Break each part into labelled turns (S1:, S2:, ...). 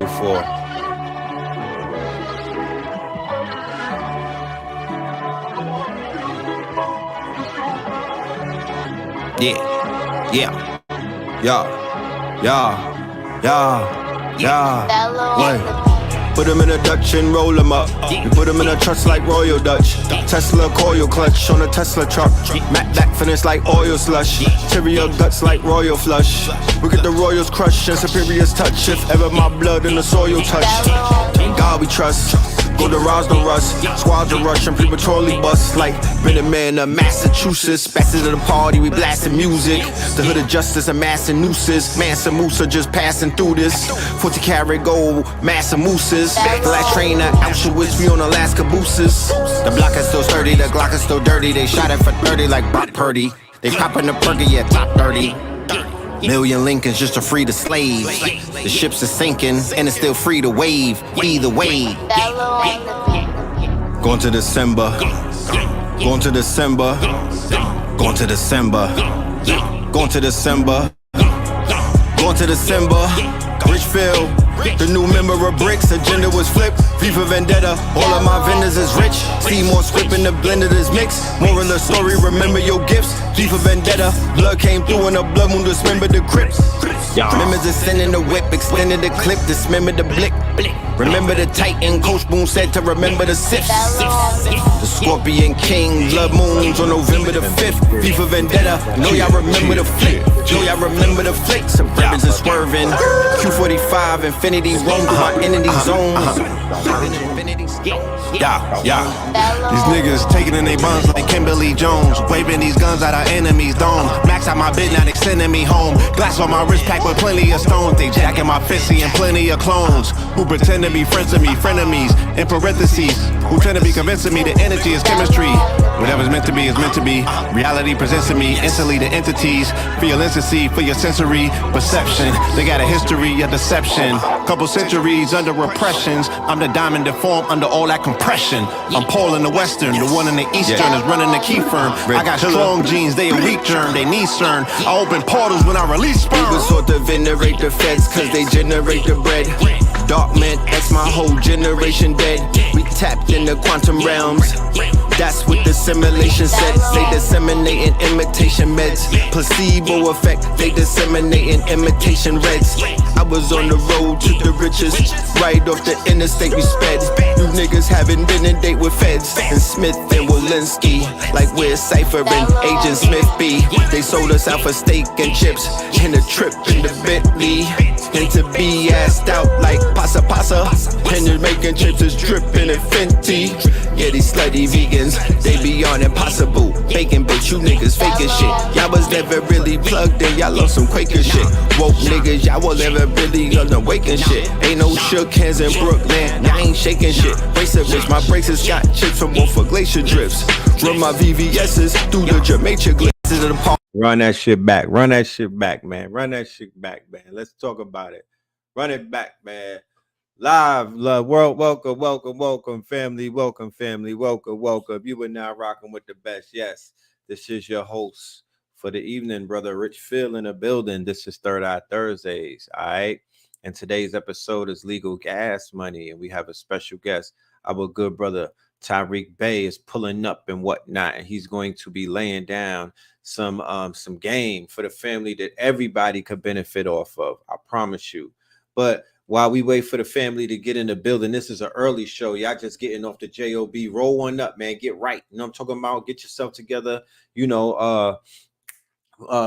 S1: before. Yeah. Wait. Put them in a Dutch and roll them up. We put them in a truck like Royal Dutch. Tesla coil clutch on a Tesla truck. Matte back finish like oil slush. Cheerio guts like royal flush. We get the royals crush and superiors touch. If ever my blood in the soil touch. In God we trust. Go to Rosno Russ, squadron rush and prematurely bust like been a man of Massachusetts. Bastard to the party, we blasting music. The hood of justice, amassing nooses. Mansa Musa just passing through this. 40 karat gold, massa mooses. The last train at Auschwitz, we on Alaska boosters. The block is still sturdy, the Glock is still dirty. They shot it for 30 like Brock Purdy. They poppin' the perky, yeah, top 30. Million Lincolns just to free the slaves. The ships are sinking and it's still free to wave. Either way. Going to December. Going to December. Going to December. Going to December. Going to December. Richfield. The new member of Bricks, agenda was flipped. Viva Vendetta, all of my vendors is rich. See more script in the blend of this mix. Moral of the story, remember your gifts. Viva Vendetta, blood came through in a blood moon, dismember the Crips. Remember the sending the whip, extended the clip, dismember the blick. Remember the Titan, Coach Boone said to remember the sifts. The Scorpion King, blood moons on November the 5th. Viva Vendetta, know y'all remember the flick. Know y'all remember the flick. Suburbans are swerving. Q45, Infinity roam through my entity zones.
S2: These niggas taking in they buns like Kimberly Jones. Waving these guns at our enemies' dome. Max out my bid, now they sending me home. Glass on my wrist packed with plenty of stones. They jacking my fist, and plenty of clones who pretend to be friends of me, frenemies in parentheses, who tend to be convincing me that energy is chemistry. Whatever's meant to be is meant to be. Reality presents to me instantly the entities. For your instancy, for your sensory perception. They got a history of deception. Couple centuries under repressions. I'm the diamond deformed under all that compression. I'm Paul in the Western, the one in the Eastern is running the key firm. I got strong genes, they a weak germ, they need CERN. I open portals when I release sperm.
S1: We was taught to venerate the feds cause they generate the bread. Dark man, that's my whole generation dead. We tapped in the quantum realms. That's what the simulation said. They disseminating imitation meds. Placebo effect, they disseminating imitation reds. I was on the road to the riches. Right off the interstate we sped. You niggas haven't been in date with feds. And Smith and Walensky. Like where Cypher and Agent Smith be. They sold us out for steak and chips. And a trip in the Bentley. And to be assed out like pasa pasa. And they're making chips is dripping in Fenty. Yeah, these slutty vegans, they be on impossible. Faking, bitch, you niggas faking shit. Y'all was never really plugged in, y'all love some Quaker shit. Woke niggas, y'all was never really on the waking shit. Ain't no shook hands in Brooklyn, y'all ain't shaking shit. Brace a bitch, my braces got chips from both for glacier drifts. Run my VVS's through the Jamaica glitches of the park. Run that shit back, run that shit back, man. Run that shit back, man. Let's talk about it. Run it back, man. Live, love, world, welcome, family, welcome. You are now rocking with the best. Yes, this is your host for the evening, brother Richfield in the building. This is Third Eye Thursdays, all right? And today's episode is Legal Gas Money, and we have a special guest. Our good brother Tariq Bey is pulling up and whatnot, and he's going to be laying down some game for the family that everybody could benefit off of. I promise you. But while we wait for the family to get in the building, this is an early show. Y'all just getting off the job. Roll one up, man. Get right. You know what I'm talking about? Get yourself together. You know,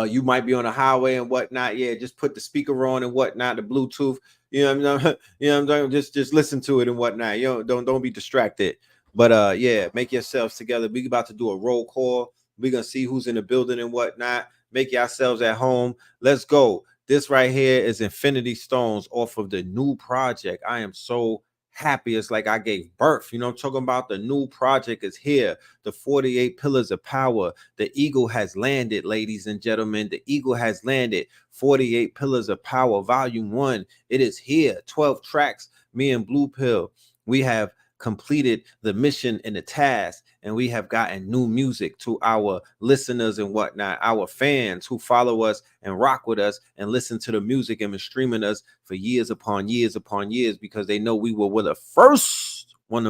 S1: you might be on a highway and whatnot. Yeah, just put the speaker on and whatnot, the Bluetooth. You know what I'm saying? Just listen to it and whatnot. You know, don't be distracted. But yeah, make yourselves together. We about to do a roll call. We're gonna see who's in the building and whatnot. Make yourselves at home. Let's go. This right here is Infinity Stones off of the new project. I am so happy. It's like I gave birth. You know, I'm talking about the new project is here. The 48 Pillars of Power. The eagle has landed, ladies and gentlemen. The eagle has landed. 48 Pillars of Power, Volume 1. It is here. 12 tracks. Me and Blue Pill. We have completed the mission and the task.
S3: and we have gotten new music to our listeners and whatnot, our fans who follow us and rock with us and listen to the music and been streaming us for years upon years upon years, because they know we were one of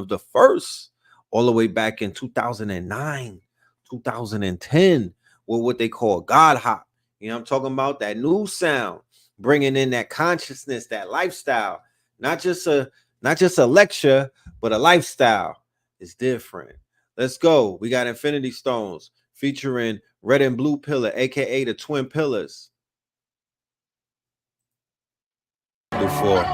S3: the first, all the way back in 2009, 2010, with what they call God Hop. You know, I'm talking about that new sound, bringing in that consciousness, that lifestyle, not just a lecture, but a lifestyle. It's different. Let's go. We got Infinity Stones featuring Red and Blue Pillar, aka the Twin Pillars. Before.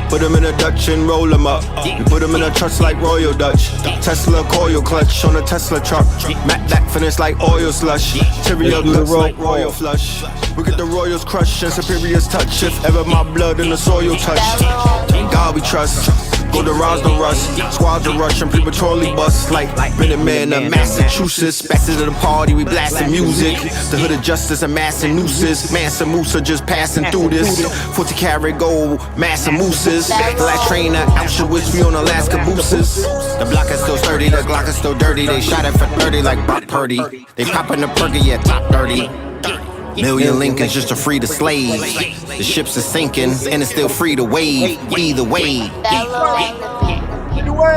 S1: Put them in a Dutch and roll them up. We put them in a trust like Royal Dutch. Tesla coil clutch on a Tesla truck. Matte black finish like oil slush. Cheerio guts like royal flush. We get the royals crushed and superiors touch. If ever my blood in the soil touch. In God we trust. Go to Ross, no rust. Squads to rush and prematurely bust like Minutemen of Massachusetts. Back to the party, we blasting music. The hood of justice amassing nooses. Mansa Musa just passing through this. 40 karat gold, Massa Mooses. The last train to Auschwitz, we on the last cabooses. The block is still sturdy, the Glock is still dirty. They shot it for 30 like Brock Purdy. They popping the perky, yeah, top 30. Million Lincolns just to free the slaves. The ships are sinking and it's still free to wave. Either way.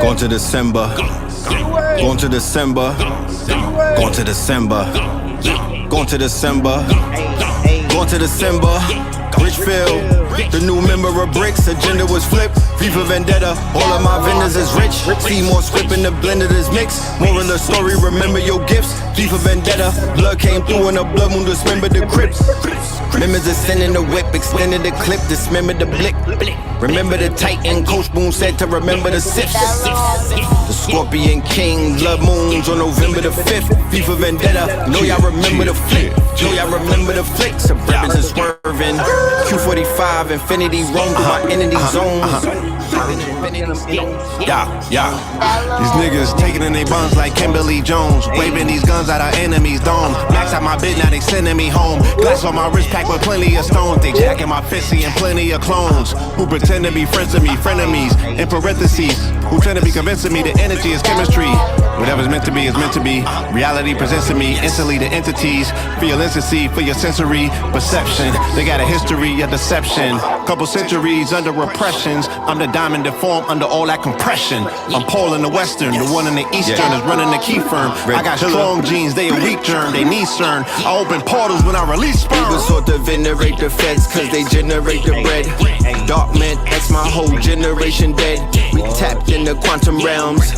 S1: Going to December. Going to December. Going to December. Going to December. Going to December. Richfield. The new member of Bricks, agenda was flipped. FIFA Vendetta, all of my vendors is rich. See more script in the blend of this mix. More in the story, remember your gifts. FIFA Vendetta, blood came through in a blood moon, dismember the Crips. Members ascending the whip, extended the clip, dismember the blick. Remember the Titan, Coach Boone said to remember the sips. The Scorpion King, blood moons on November the 5th. FIFA Vendetta, know y'all remember the flick. Know y'all remember the flicks. Suburbans is swerving. Q45, Infinity roam through my entity zones.
S2: These niggas taking in they buns like Kimberly Jones. Waving these guns at our enemies' dome. Max out my bid, now they sending me home. Glass on my wrist packed with plenty of stones. They jacking my fist, and plenty of clones who pretend to be friends of me, frenemies. In parentheses, who trying to be convincing me the energy is chemistry. Whatever's meant to be is meant to be. Reality presents to me instantly the entities. For your instancy, for your sensory perception. They got a history of deception. Couple centuries under repressions. I'm the diamond deformed under all that compression. I'm Paul in the Western, the one in the Eastern is running the key firm. I got strong genes, they a weak germ, they need CERN. I open portals when I release sperm.
S1: People sort to venerate the feds cause they generate the bread. Dark man, that's my whole generation dead. We tapped in the quantum realms.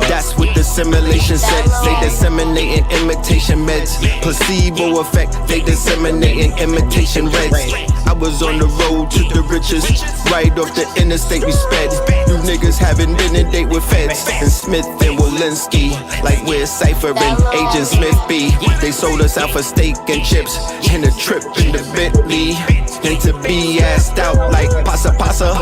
S1: That's what the simulation sets. They disseminating imitation meds. Placebo effect, they disseminating imitation reds. I was on the road to the riches. Right off the interstate we sped. You niggas haven't been in date with feds. And Smith and Walensky. Like we're Cypher and Agent Smith B. They sold us out for steak and chips. And a trip in the Bentley. And to be assed out like Pasa Pasa.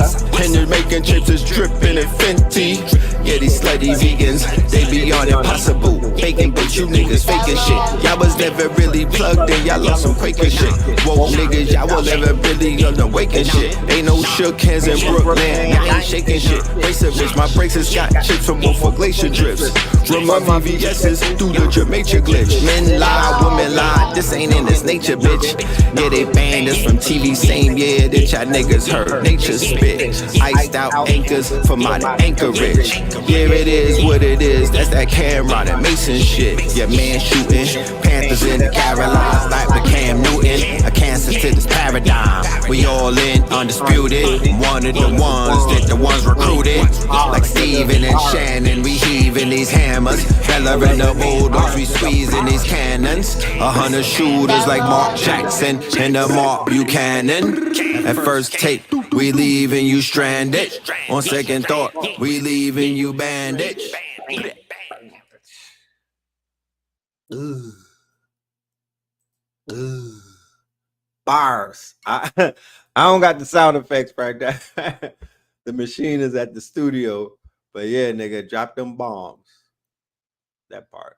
S1: And they're making chips is dripping in Fenty. Yeah, these slutty vegans, they be on impossible. Faking, but you niggas faking shit. Y'all was never really plugged in, y'all lost some Quaker shit. Whoa, niggas, y'all was never really on the waking shit. Ain't no shook hands in Brooklyn, y'all ain't shaking shit. Racer bitch, my braces got chips from both for glacier drips. Run my VVS's through the Jamaica glitch. Men lie, women lie, this ain't in this nature, bitch. Yeah, they banned us from TV same year that y'all niggas heard nature spit. Iced out anchors for my anchorage. Yeah, it is what it is, that's that Cameron and Mason shit. Yeah, man shooting, Panthers in the Carolines like the Cam Newton. A cancer to this paradigm, we all in, undisputed. One of the ones that the ones recruited. Like Steven and Shannon, we heaving these hammers. Bella and the Bulldogs, we squeezing these cannons. 100 shooters like Mark Jackson and the Mark Buchanan. At first take, we leaving you stranded. On second thought, we leaving you bandaged.
S3: Bars. I don't got the sound effects right there. The machine is at the studio. But yeah, nigga, drop them bombs. That part.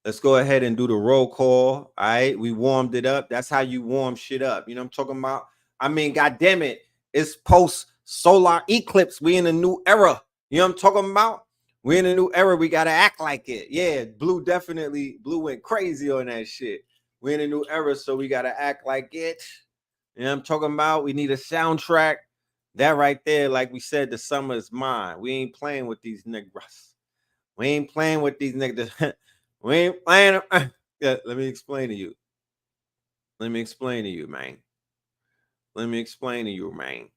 S3: Let's go ahead and do the roll call. All right. We warmed it up. That's how you warm shit up. You know what I'm talking about? I mean, god damn it. It's post solar eclipse. We in a new era. You know what I'm talking about? We're in a new era. We gotta act like it. Yeah, Blue went crazy on that shit. We're in a new era, so we gotta act like it. You know what I'm talking about? We need a soundtrack. That right there, like we said, the summer is mine. We ain't playing with these niggas. We ain't playing with these niggas. We ain't playing. Yeah, let me explain to you. Let me explain to you, man. Let me explain to you, man.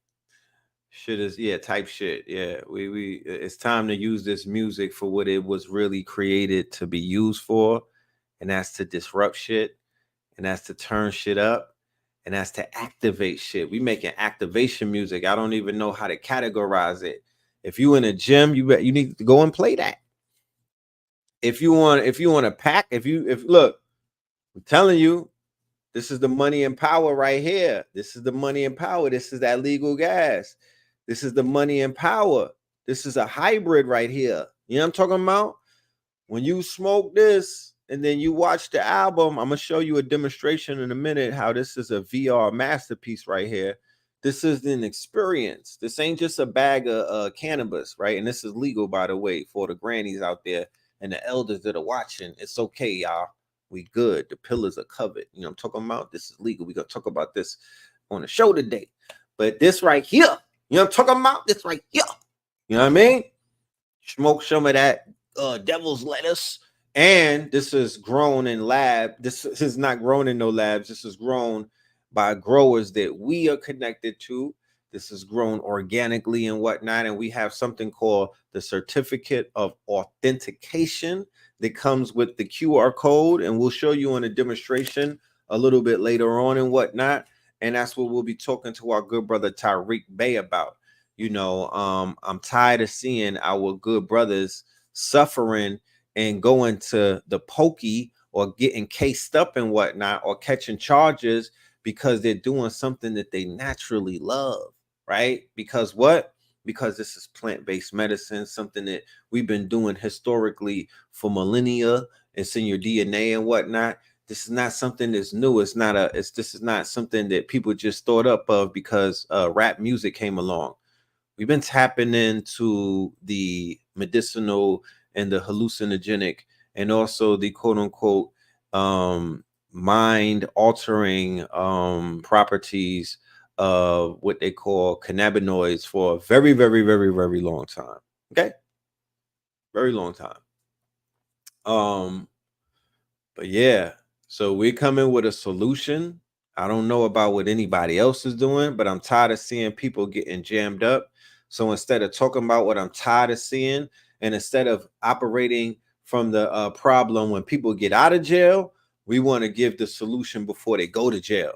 S3: Shit is type shit. Yeah, we it's time to use this music for what it was really created to be used for, and that's to disrupt shit, and that's to turn shit up, and that's to activate shit. We making activation music. I don't even know how to categorize it. If you in a gym, you need to go and play that. If you want to pack, if look, I'm telling you, this is the money and power right here. This is the money and power. This is that legal gas. This is the money and power. This is a hybrid right here. You know what I'm talking about? When you smoke this and then you watch the album, I'm going to show you a demonstration in a minute how this is a VR masterpiece right here. This is an experience. This ain't just a bag of cannabis, right? And this is legal, by the way, for the grannies out there and the elders that are watching. It's okay, y'all. We good. The pillars are covered. You know what I'm talking about? This is legal. We're going to talk about this on the show today. But this right here, you know what I'm talking about? This right here. You know what I mean? Smoke some of that devil's lettuce. And this is grown in lab. This is not grown in no labs. This is grown by growers that we are connected to. This is grown organically and whatnot. And we have something called the certificate of authentication that comes with the QR code. And we'll show you on a demonstration a little bit later on and whatnot. And that's what we'll be talking to our good brother Tariq Bey about. You know, I'm tired of seeing our good brothers suffering and going to the pokey or getting cased up and whatnot or catching charges because they're doing something that they naturally love, right? Because what? Because this is plant-based medicine, something that we've been doing historically for millennia. It's in your DNA and whatnot. This is not something that's new. This is not something that people just thought up of because rap music came along. We've been tapping into the medicinal and the hallucinogenic and also the quote unquote mind altering properties of what they call cannabinoids for a very, very, very, very long time. Okay. Very long time. But yeah, so we're coming with a solution. I don't know about what anybody else is doing, but I'm tired of seeing people getting jammed up. So instead of talking about what I'm tired of seeing, and instead of operating from the problem when people get out of jail, we want to give the solution before they go to jail.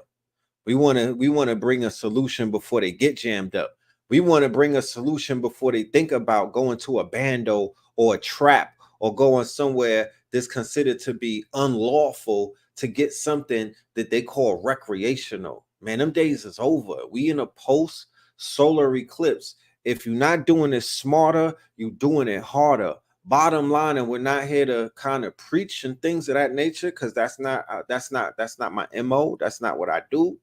S3: We want to bring a solution before they get jammed up. We want to bring a solution before they think about going to a bando or a trap or going somewhere that's considered to be unlawful to get something that they call recreational. Man, them days is over. We in a post solar eclipse. If you're not doing it smarter, you're doing it harder. Bottom line, and we're not here to kind of preach and things of that nature, because that's not my MO. That's not what I do.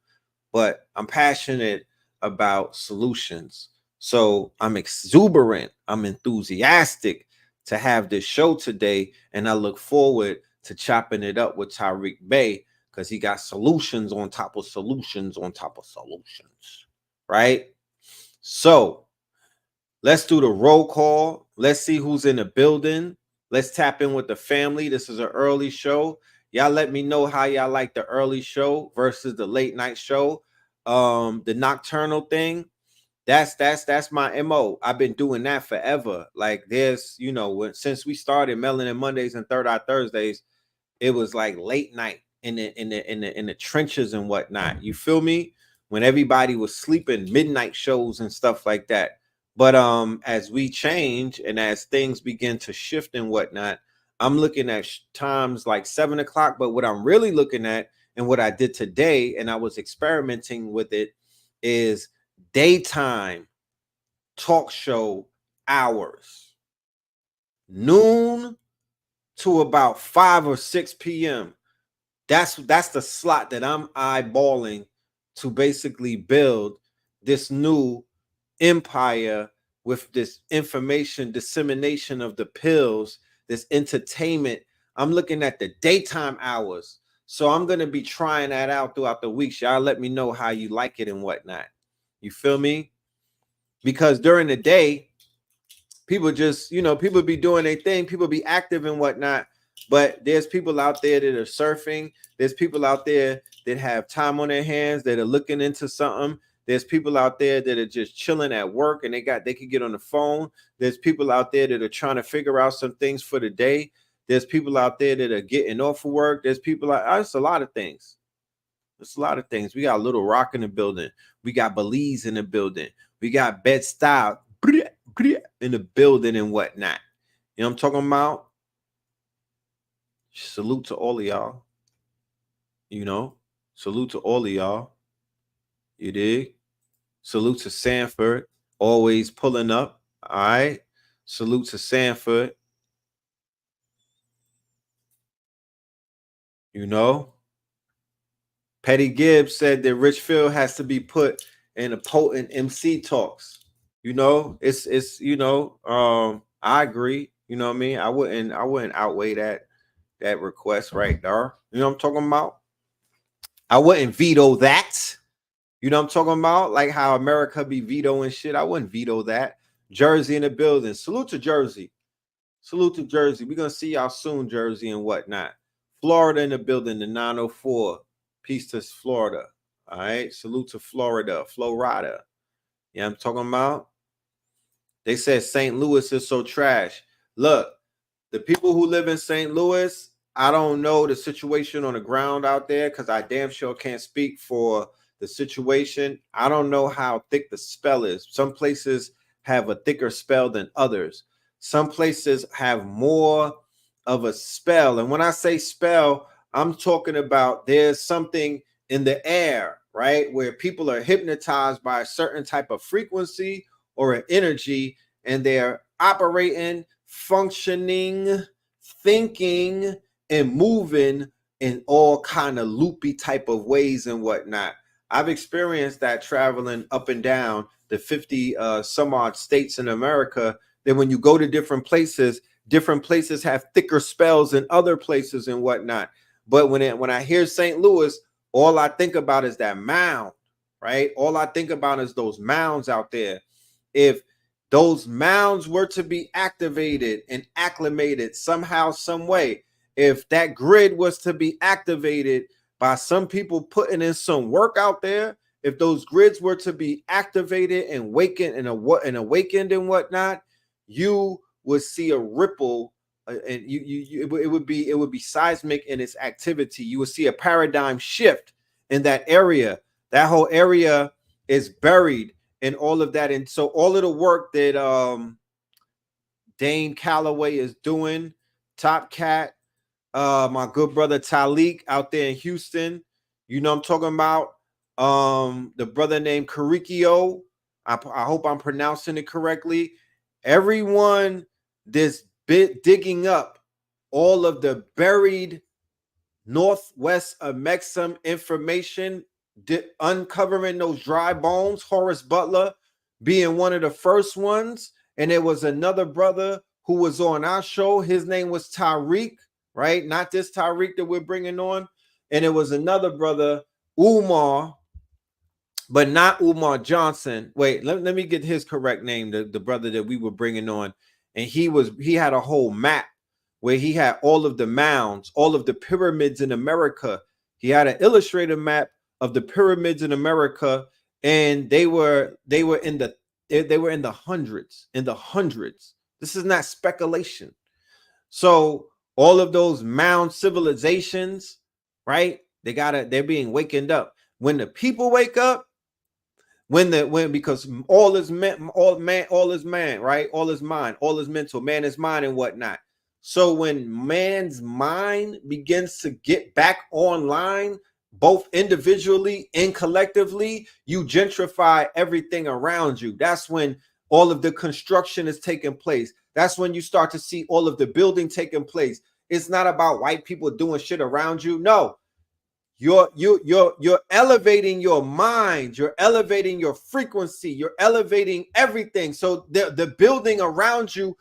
S3: But I'm passionate about solutions. So I'm exuberant. I'm enthusiastic to have this show today. And I look forward to chopping it up with Tariq Bey because he got solutions on top of solutions on top of solutions. Right? So let's do the roll call. Let's see who's in the building. Let's tap in with the family. This is an early show. Y'all let me know how y'all like the early show versus the late night show. The nocturnal thing, that's my MO. I've been doing that forever. Like there's, since we started Melanin Mondays and Third Eye Thursdays, it was like late night in the trenches and whatnot. You feel me? When everybody was sleeping, midnight shows and stuff like that. But as we change and as things begin to shift and whatnot, I'm looking at times like 7 o'clock. But what I'm really looking at and what I did today, and I was experimenting with it, is daytime talk show hours, noon to about 5 or 6 p.m. That's the slot that I'm eyeballing to basically build this new empire with this information dissemination of the pills, this entertainment. I'm looking at the daytime hours. So I'm going to be trying that out throughout the week. Y'all let me know how you like it and whatnot. You feel me? Because during the day, people just, people be doing their thing. People be active and whatnot. But there's people out there that are surfing. There's people out there that have time on their hands that are looking into something. There's people out there that are just chilling at work and they could get on the phone. There's people out there that are trying to figure out some things for the day. There's people out there that are getting off of work. There's people it's a lot of things. It's a lot of things. We got Little Rock in the building. We got Belize in the building. We got Bed-Stuy in the building and whatnot. You know what I'm talking about? Salute to all of y'all. Salute to all of y'all. You dig? Salute to Sanford, always pulling up. All right. Salute to Sanford. Petty Gibbs said that Richfield has to be put in a potent MC talks. It's I agree. You know what I mean? I wouldn't outweigh that request right there. You know what I'm talking about? I wouldn't veto that. You know what I'm talking about? Like how America be vetoing shit. I wouldn't veto that. Jersey in the building. Salute to Jersey. Salute to Jersey. We're going to see y'all soon, Jersey and whatnot. Florida in the building, the 904. Peace to Florida. All right. Salute to Florida. Florida. You know what I'm talking about? They said St. Louis is so trash. Look, the people who live in St. Louis, I don't know the situation on the ground out there because I damn sure can't speak for the situation. I don't know how thick the spell is. Some places have a thicker spell than others. Some places have more of a spell. And when I say spell, I'm talking about there's something in the air, right? Where people are hypnotized by a certain type of frequency or an energy, and they're operating, functioning, thinking, and moving in all kind of loopy type of ways and whatnot. I've experienced that traveling up and down the 50 some odd states in America, that when you go to different places have thicker spells than other places and whatnot. But when I hear St. Louis, all I think about is that mound, right? All I think about is those mounds out there. If those mounds were to be activated and acclimated somehow, some way, if that grid was to be activated by some people putting in some work out there, if those grids were to be activated and awakened and whatnot, you would see a ripple, and it would be seismic in its activity. You would see a paradigm shift in that area. That whole area is buried in all of that, and so all of the work that Dane Calloway is doing, Top Cat, my good brother Tariq out there in Houston, you know what I'm talking about. The brother named Caricchio, I hope I'm pronouncing it correctly. Everyone this bit digging up all of the buried northwest of Mexum information, uncovering those dry bones. Horace Butler being one of the first ones, and there was another brother who was on our show. His name was Tariq, right? Not this Tariq that we're bringing on. And it was another brother, Umar, but not Umar Johnson. Wait, let me get his correct name, the brother that we were bringing on. And he had a whole map where he had all of the mounds, all of the pyramids in America. He had an illustrated map of the pyramids in America, and they were in the hundreds, This is not speculation. So all of those mound civilizations, right? They're being wakened up. When the people wake up, because all is man, right? All is mind, all is mental, man is mind and whatnot. So when man's mind begins to get back online, both individually and collectively, you gentrify everything around you. That's when all of the construction is taking place. That's when you start to see all of the building taking place. It's not about white people doing shit around you. No, you're elevating your mind, you're elevating your frequency, you're elevating everything. So the building around you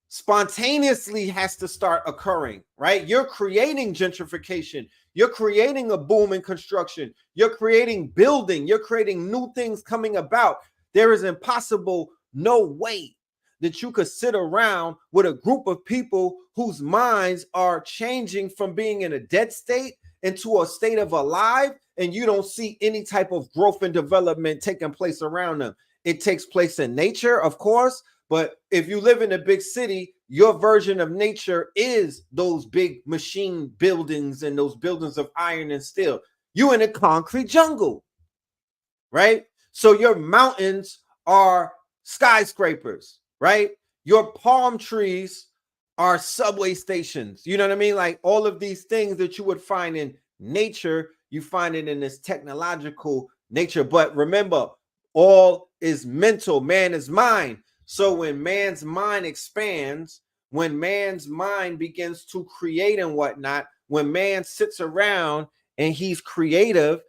S3: spontaneously has to start occurring, right? You're creating gentrification, you're creating a boom in construction, you're creating building, you're creating new things coming about. There is impossible no way that you could sit around with a group of people whose minds are changing from being in a dead state into a state of alive, and you don't see any type of growth and development taking place around them. It takes place in nature, of course, but if you live in a big city, your version of nature is those big machine buildings and those buildings of iron and steel. You in a concrete jungle, right? So your mountains are skyscrapers, right? Your palm trees are subway stations. You know what I mean? Like all of these things that you would find in nature, you find it in this technological nature. But remember, all is mental. Man is mind. So when man's mind expands, when man's mind begins to create and whatnot, when man sits around and he's creative,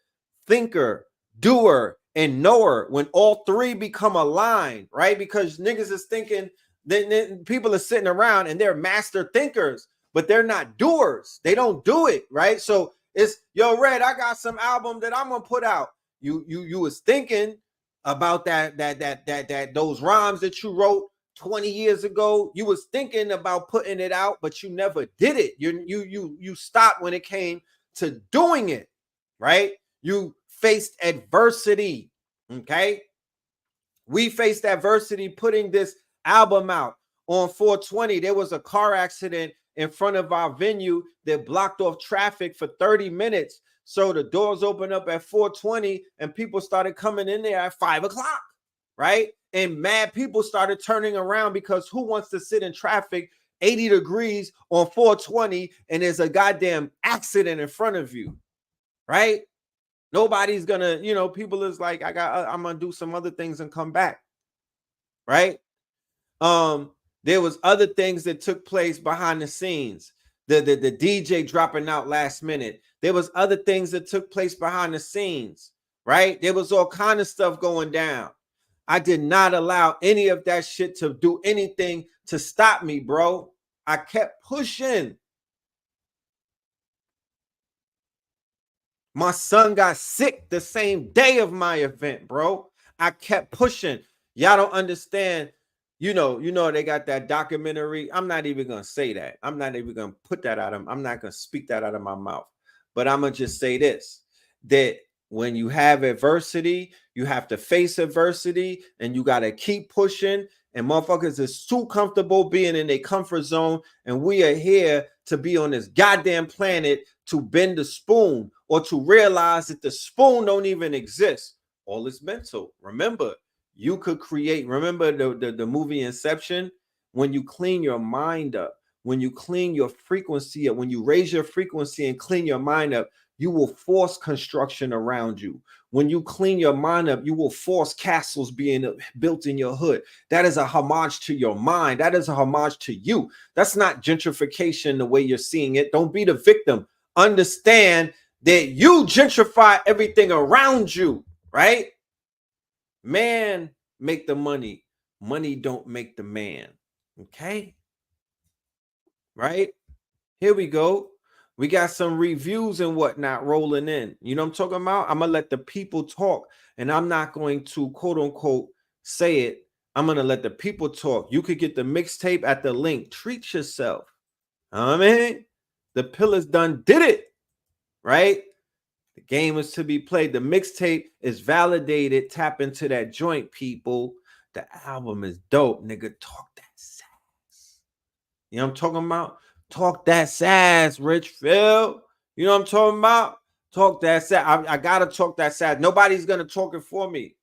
S3: thinker, doer, and knower, when all three become aligned, right? Because niggas is thinking, then people are sitting around and they're master thinkers, but they're not doers. They don't do it, right? So it's, yo, Red, I got some album that I'm gonna put out. You was thinking about that those rhymes that you wrote 20 years ago. You was thinking about putting it out, but you never did it. You stopped when it came to doing it, right? You faced adversity. Okay, we faced adversity putting this album out on 420. There was a car accident in front of our venue that blocked off traffic for 30 minutes. So the doors opened up at 420 and people started coming in there at 5 o'clock, right? And mad people started turning around because who wants to sit in traffic 80 degrees on 420 and there's a goddamn accident in front of you, right? Nobody's gonna, people is like, I'm gonna do some other things and come back, right? There was other things that took place behind the scenes. The DJ dropping out last minute. There was other things that took place behind the scenes, right? There was all kind of stuff going down. I did not allow any of that shit to do anything to stop me, bro. I kept pushing. My son got sick the same day of my event, bro. I kept pushing. Y'all don't understand. You know, they got that documentary. I'm not even going to say that. I'm not even going to put that out of, I'm not going to speak that out of my mouth. But I'm going to just say this, that when you have adversity, you have to face adversity and you got to keep pushing. And motherfuckers is too comfortable being in their comfort zone. And we are here to be on this goddamn planet to bend the spoon or to realize that the spoon don't even exist. All is mental. Remember, you could create, remember the movie Inception? When you clean your mind up, when you clean your frequency up, when you raise your frequency and clean your mind up, you will force construction around you. When you clean your mind up, you will force castles being built in your hood. That is a homage to your mind. That is a homage to you. That's not gentrification the way you're seeing it. Don't be the victim. Understand that you gentrify everything around you, right? Man make the money. Money don't make the man. Okay? Right? Here we go. We got some reviews and whatnot rolling in. You know what I'm talking about? I'm going to let the people talk, and I'm not going to quote unquote say it. I'm going to let the people talk. You could get the mixtape at the link. Treat yourself. I mean, the pillars done did it, right? The game is to be played. The mixtape is validated. Tap into that joint, people. The album is dope, nigga. Talk that sass. You know what I'm talking about? Talk that sass, Rich Phil. You know what I'm talking about? Talk that sass. I gotta talk that sass. Nobody's gonna talk it for me.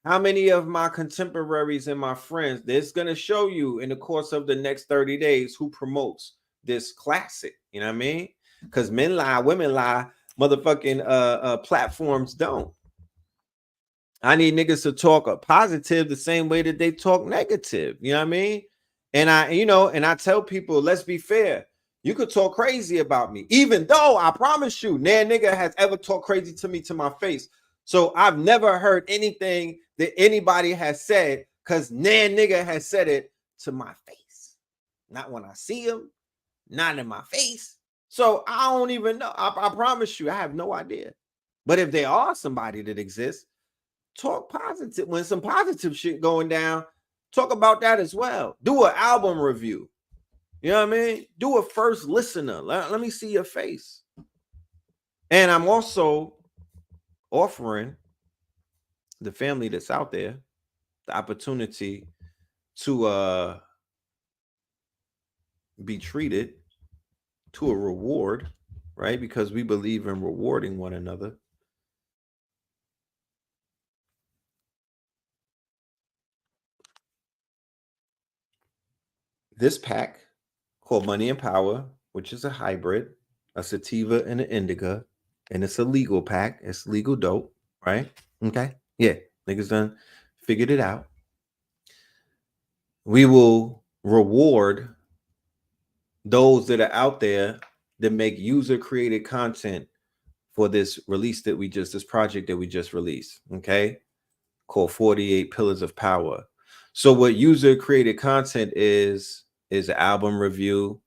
S3: How many of my contemporaries and my friends, this gonna show you in the course of the next 30 days who promotes this classic. You know what I mean? Because men lie, women lie, motherfucking platforms don't. I need niggas to talk a positive the same way that they talk negative. You know what I mean? And I tell people, let's be fair. You could talk crazy about me, even though I promise you, nan nigga has ever talked crazy to me to my face. So I've never heard anything that anybody has said because nan nigga has said it to my face. Not when I see him, not in my face. So I don't even know. I promise you, I have no idea. But if there are somebody that exists, talk positive. When some positive shit going down, talk about that as well. Do an album review. You know what I mean? Do a first listener. Let me see your face. And I'm also offering the family that's out there the opportunity to be treated to a reward, right? Because we believe in rewarding one another. This pack called Money and Power, which is a hybrid, a sativa and an indica, and it's a legal pack. It's legal dope, right? Okay. Yeah. Niggas done figured it out. We will reward those that are out there that make user created content for this release that this project that we just released. Okay. Called 48 Pillars of Power. So what user created content is an album review,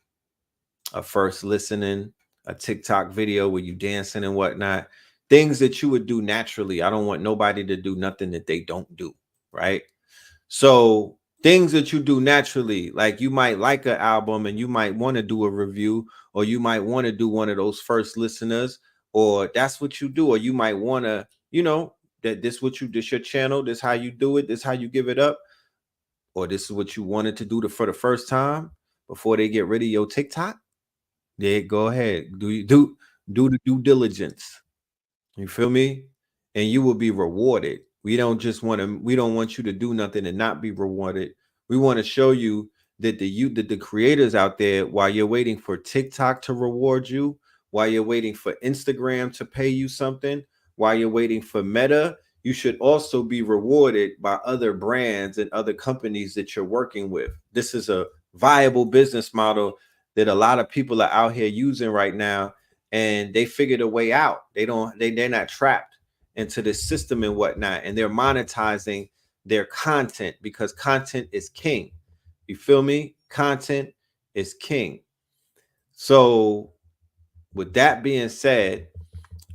S3: a first listening, a TikTok video where you dancing and whatnot, things that you would do naturally. I don't want nobody to do nothing that they don't do, right? So things that you do naturally, like you might like an album and you might want to do a review, or you might want to do one of those first listeners, or that's what you do, or you might want to, that this your channel, this how you do it, this how you give it up, or this is what you wanted to do for the first time before they get rid of your TikTok. Yeah, go ahead. Do the due diligence. You feel me? And you will be rewarded. We don't want you to do nothing and not be rewarded. We want to show you that the creators out there, while you're waiting for TikTok to reward you, while you're waiting for Instagram to pay you something, while you're waiting for Meta, you should also be rewarded by other brands and other companies that you're working with. This is a viable business model that a lot of people are out here using right now, and they figured a way out. They're not trapped into this system and whatnot, and they're monetizing their content because content is king. You feel me? Content is king. So with that being said,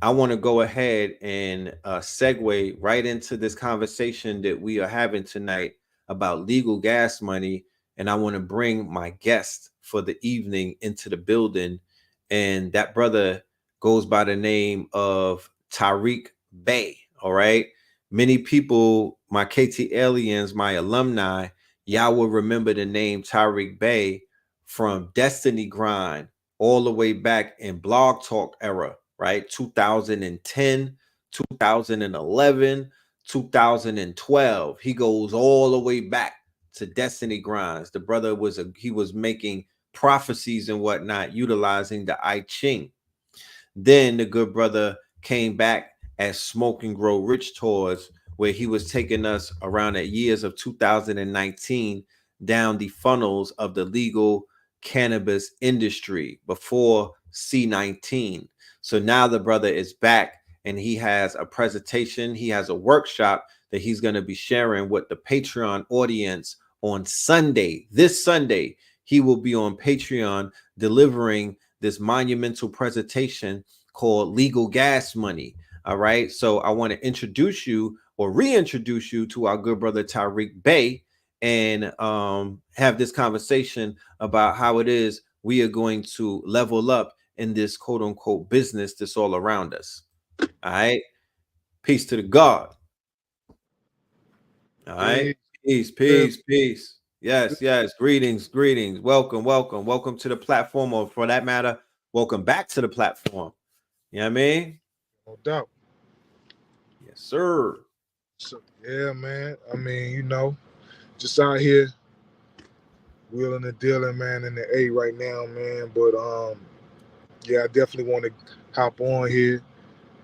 S3: I want to go ahead and segue right into this conversation that we are having tonight about legal gas money. And I want to bring my guest for the evening into the building. And that brother goes by the name of Tariq Bey. All right. Many people, my KT aliens, my alumni, y'all will remember the name Tariq Bey from Destiny Grind all the way back in Blog Talk era, right? 2010, 2011, 2012. He goes all the way back to Destiny Grinds. The brother was making prophecies and whatnot, utilizing the I Ching. Then the good brother came back as Smoke and Grow Rich tours, where he was taking us around the years of 2019 down the funnels of the legal cannabis industry before C19. So now the brother is back and he has a presentation, he has a workshop that he's going to be sharing with the Patreon audience on Sunday. This Sunday, he will be on Patreon delivering this monumental presentation called Legal Gas Money. All right. So I want to introduce you or reintroduce you to our good brother Tariq Bey and have this conversation about how it is we are going to level up in this quote unquote business that's all around us. All right. Peace to the God. All right. Peace. Yes. Greetings. Welcome to the platform, or for that matter, welcome back to the platform. You know what I mean?
S4: No doubt.
S3: Yes, sir.
S4: So, yeah, man. I mean, just out here wheeling and dealing, man, in the A right now, man. But yeah, I definitely want to hop on here,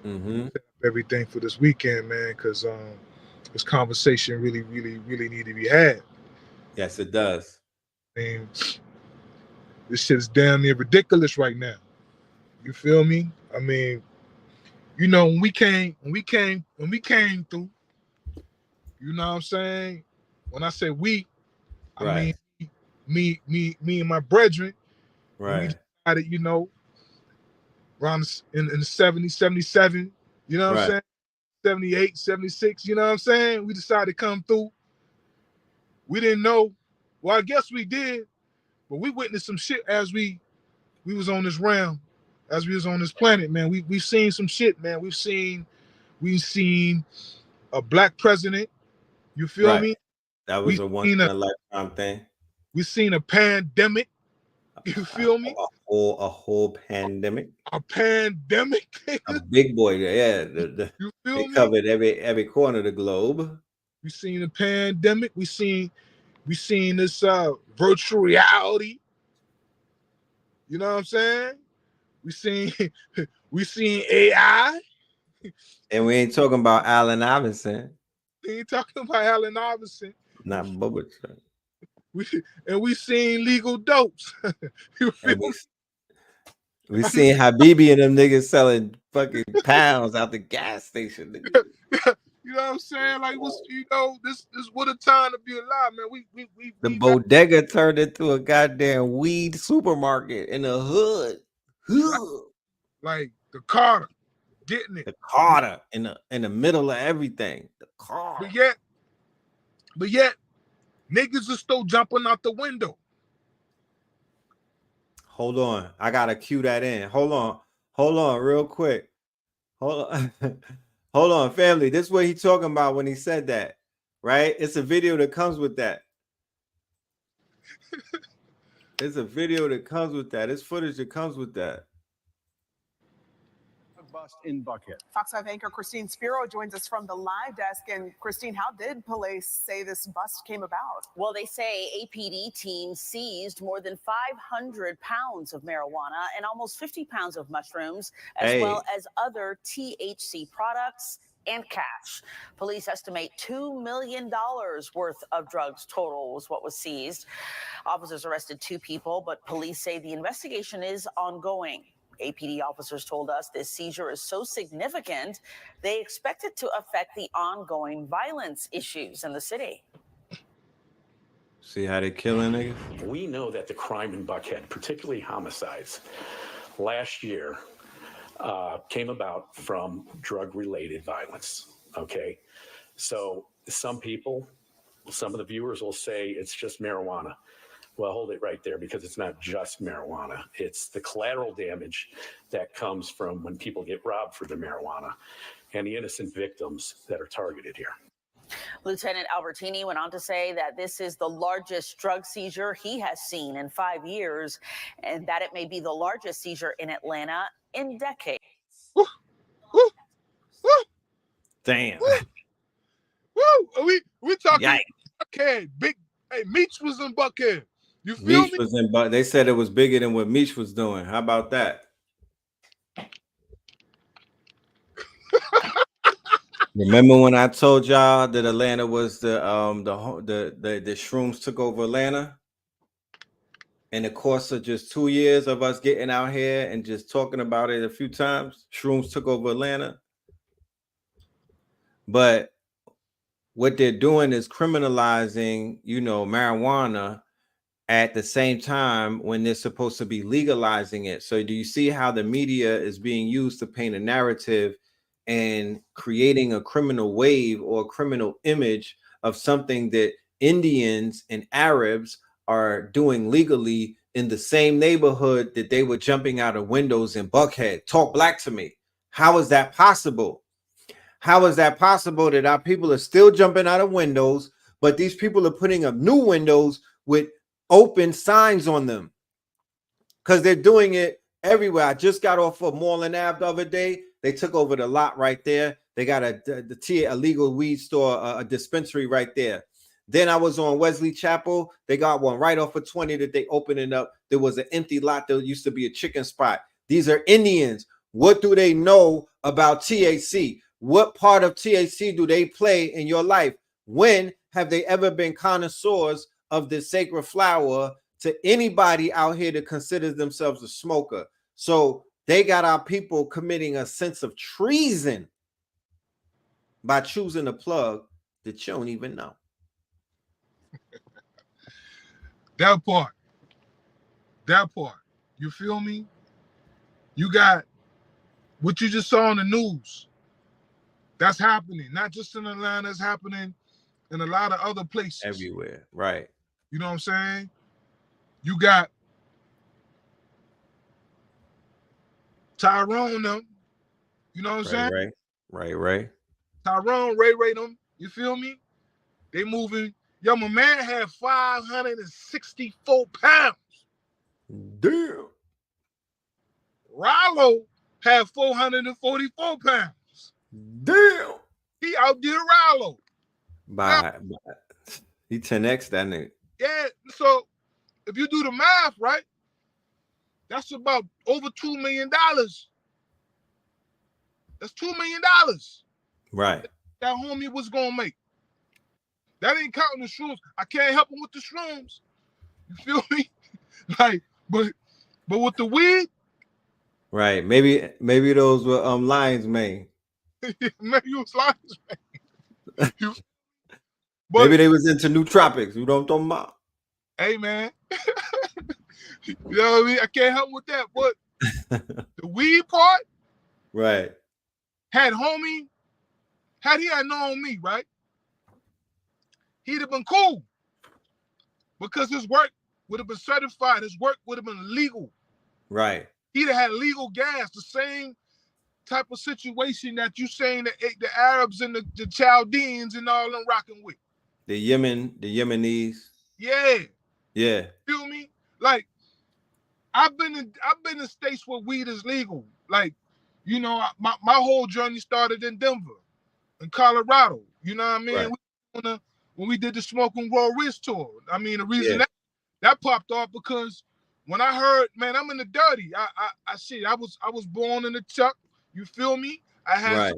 S4: set up everything for this weekend, man, because this conversation really need to be had.
S3: Yes, it does.
S4: I mean, This shit's damn near ridiculous right now. You feel me? I mean, you know, when we came through, you know what I'm saying? When I say we, I mean me and my brethren, when we decided, you know, around in the 70s, 77, you know what I'm saying? 78, 76, you know what I'm saying? We decided to come through. We didn't know. Well, I guess we did, but we witnessed some shit as we was on this realm, as we was on this planet, man. We've seen some shit, man. We've seen a black president. You feel me?
S3: That was a once in a lifetime thing.
S4: We've seen a pandemic. You feel me?
S3: A whole pandemic.
S4: A pandemic.
S3: A big boy. Yeah.
S4: You feel me?
S3: Covered every corner of the globe.
S4: We seen a pandemic. We seen this virtual reality. You know what I'm saying? We seen AI.
S3: And we ain't talking about Allen Iverson.
S4: We ain't talking about Allen Iverson.
S3: Not Bubba.
S4: We seen legal dopes. You feel me?
S3: We seen Habibi and them niggas selling fucking pounds out the gas station.
S4: You know what I'm saying? Like, this what a time to be alive, man.
S3: The bodega turned into a goddamn weed supermarket in the hood.
S4: Like the Carter, getting it.
S3: The Carter in the middle of everything. The car.
S4: But yet, niggas are still jumping out the window.
S3: Hold on. I gotta cue that in. Hold on, real quick. Hold on. Hold on, family. This is what he's talking about when he said that, right? It's a video that comes with that. It's a video that comes with that. It's footage that comes with that.
S5: Bust in Buckhead.
S6: Fox 5 anchor Christine Spiro joins us from the live desk. And Christine, how did police say this bust came about?
S7: Well, they say APD teams seized more than 500 pounds of marijuana and almost 50 pounds of mushrooms, as well as other THC products and cash. Police estimate $2 million worth of drugs total was what was seized. Officers arrested 2 people, but police say the investigation is ongoing. APD officers told us this seizure is so significant, they expect it to affect the ongoing violence issues in the city.
S3: See how they killing niggas?
S8: We know that the crime in Buckhead, particularly homicides, last year came about from drug-related violence, okay? So some people, some of the viewers will say it's just marijuana. Well, hold it right there, because it's not just marijuana. It's the collateral damage that comes from when people get robbed for their marijuana and the innocent victims that are targeted here.
S7: Lieutenant Albertini went on to say that this is the largest drug seizure he has seen in 5 years, and that it may be the largest seizure in Atlanta in decades.
S3: Damn.
S4: Woo! We talking Buckhead. Big. Hey, Meech was in Buckhead. You feel
S3: Meech was in, but they said it was bigger than what Meech was doing. How about that? Remember when I told y'all that Atlanta was the shrooms took over Atlanta? In the course of just 2 years of us getting out here and just talking about it a few times, shrooms took over Atlanta. But what they're doing is criminalizing, marijuana at the same time when they're supposed to be legalizing it. So do you see how the media is being used to paint a narrative and creating a criminal wave or a criminal image of something that Indians and Arabs are doing legally in the same neighborhood that they were jumping out of windows in Buckhead? Talk black to me. How is that possible? How is that possible that our people are still jumping out of windows, but these people are putting up new windows with open signs on them? Because they're doing it everywhere. I just got off of Moreland Ave the other day. They took over the lot right there. They got a legal weed store, a dispensary right there. Then I was on Wesley Chapel. They got one right off of 20 that they opening up. There was an empty lot that used to be a chicken spot. These are Indians. What do they know about THC? What part of THC do they play in your life? When have they ever been connoisseurs of this sacred flower to anybody out here that considers themselves a smoker. So they got our people committing a sense of treason by choosing a plug that you don't even know.
S4: That part. You feel me? You got what you just saw on the news. That's happening. Not just in Atlanta, it's happening in a lot of other places.
S3: Everywhere, right.
S4: You know what I'm saying? You got Tyrone them. You know what I'm saying?
S3: Right.
S4: Tyrone, Ray them. You feel me? They moving. Yo, my man had 564 pounds.
S3: Damn.
S4: Rollo had 444 pounds.
S3: Damn.
S4: He outdid Rollo.
S3: By he 10x that nigga.
S4: Yeah, so if you do the math, right, that's about over $2 million. That's $2 million.
S3: Right.
S4: That homie was gonna make. That ain't counting the shrooms. I can't help him with the shrooms. You feel me? Like, but with the weed,
S3: right. Maybe those were lion's mane.
S4: maybe it was lions, man. But,
S3: maybe they was into nootropics. You know what I'm talking about?
S4: Hey, man. You know what I mean? I can't help with that. But the weed part,
S3: right?
S4: Had he had known me, right? He'd have been cool because his work would have been certified. His work would have been legal.
S3: Right.
S4: He'd have had legal gas, the same type of situation that you saying that the Arabs and the Chaldeans and all them rocking with.
S3: The Yemenis.
S4: Yeah.
S3: Yeah.
S4: Feel me? Like, I've been in states where weed is legal. Like, you know, my whole journey started in Denver, in Colorado. You know what I mean?
S3: Right.
S4: When we did the Smoke and Grow Rich tour. I mean, the reason that popped off because when I heard, man, I'm in the dirty. I was born in the Chuck. You feel me? I had,
S3: right.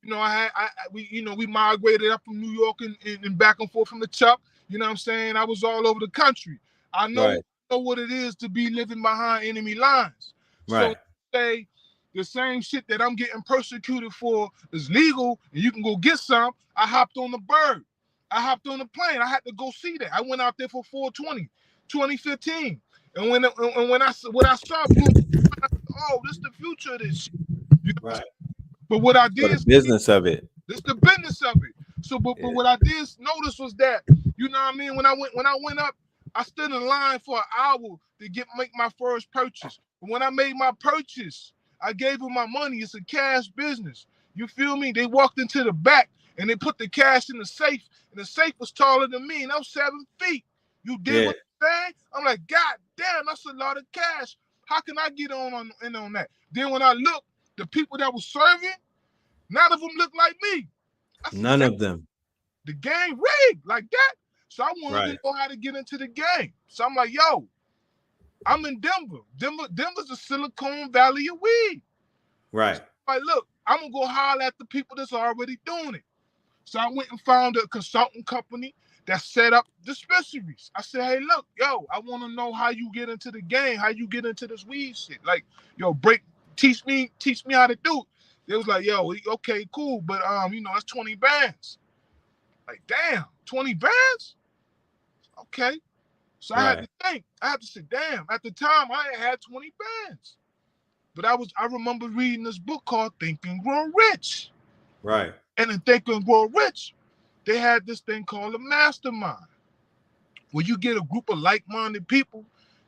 S4: You know, we migrated up from New York and back and forth from the Chuck. You know what I'm saying? I was all over the country. I know what it is to be living behind enemy lines.
S3: Right.
S4: So say the same shit that I'm getting persecuted for is legal and you can go get some. I hopped on the bird. I hopped on the plane. I had to go see that. I went out there for 420, 2015. And when I saw Blue, oh, this is the future of this shit. You know? Right. But what I did,
S3: the business of it.
S4: This the business of it. So, but what I did notice was that, you know what I mean? When I went up, I stood in line for an hour to make my first purchase. But when I made my purchase, I gave them my money. It's a cash business. You feel me? They walked into the back and they put the cash in the safe, and the safe was taller than me, and I was 7 feet. You did what I'm saying? I'm like, God damn, that's a lot of cash. How can I get on that? Then when I looked, the people that was serving, none of them looked like me.
S3: None of them.
S4: The game rigged like that. So I wanted to know how to get into the game. So I'm like, yo, I'm in Denver. Denver's the Silicon Valley of weed.
S3: Right.
S4: So I'm like, look, I'm going to go holler at the people that's already doing it. So I went and found a consulting company that set up dispensaries. I said, hey, look, yo, I want to know how you get into the game, how you get into this weed shit. Like, yo, teach me how to do it. They was like, yo, okay, cool, but you know, that's 20 bands. Like, damn, 20 bands? Okay. So I had to think. I had to say, damn, at the time I ain't had 20 bands. But I remember reading this book called Think and Grow Rich.
S3: Right.
S4: And in Think and Grow Rich, they had this thing called a mastermind, where you get a group of like-minded people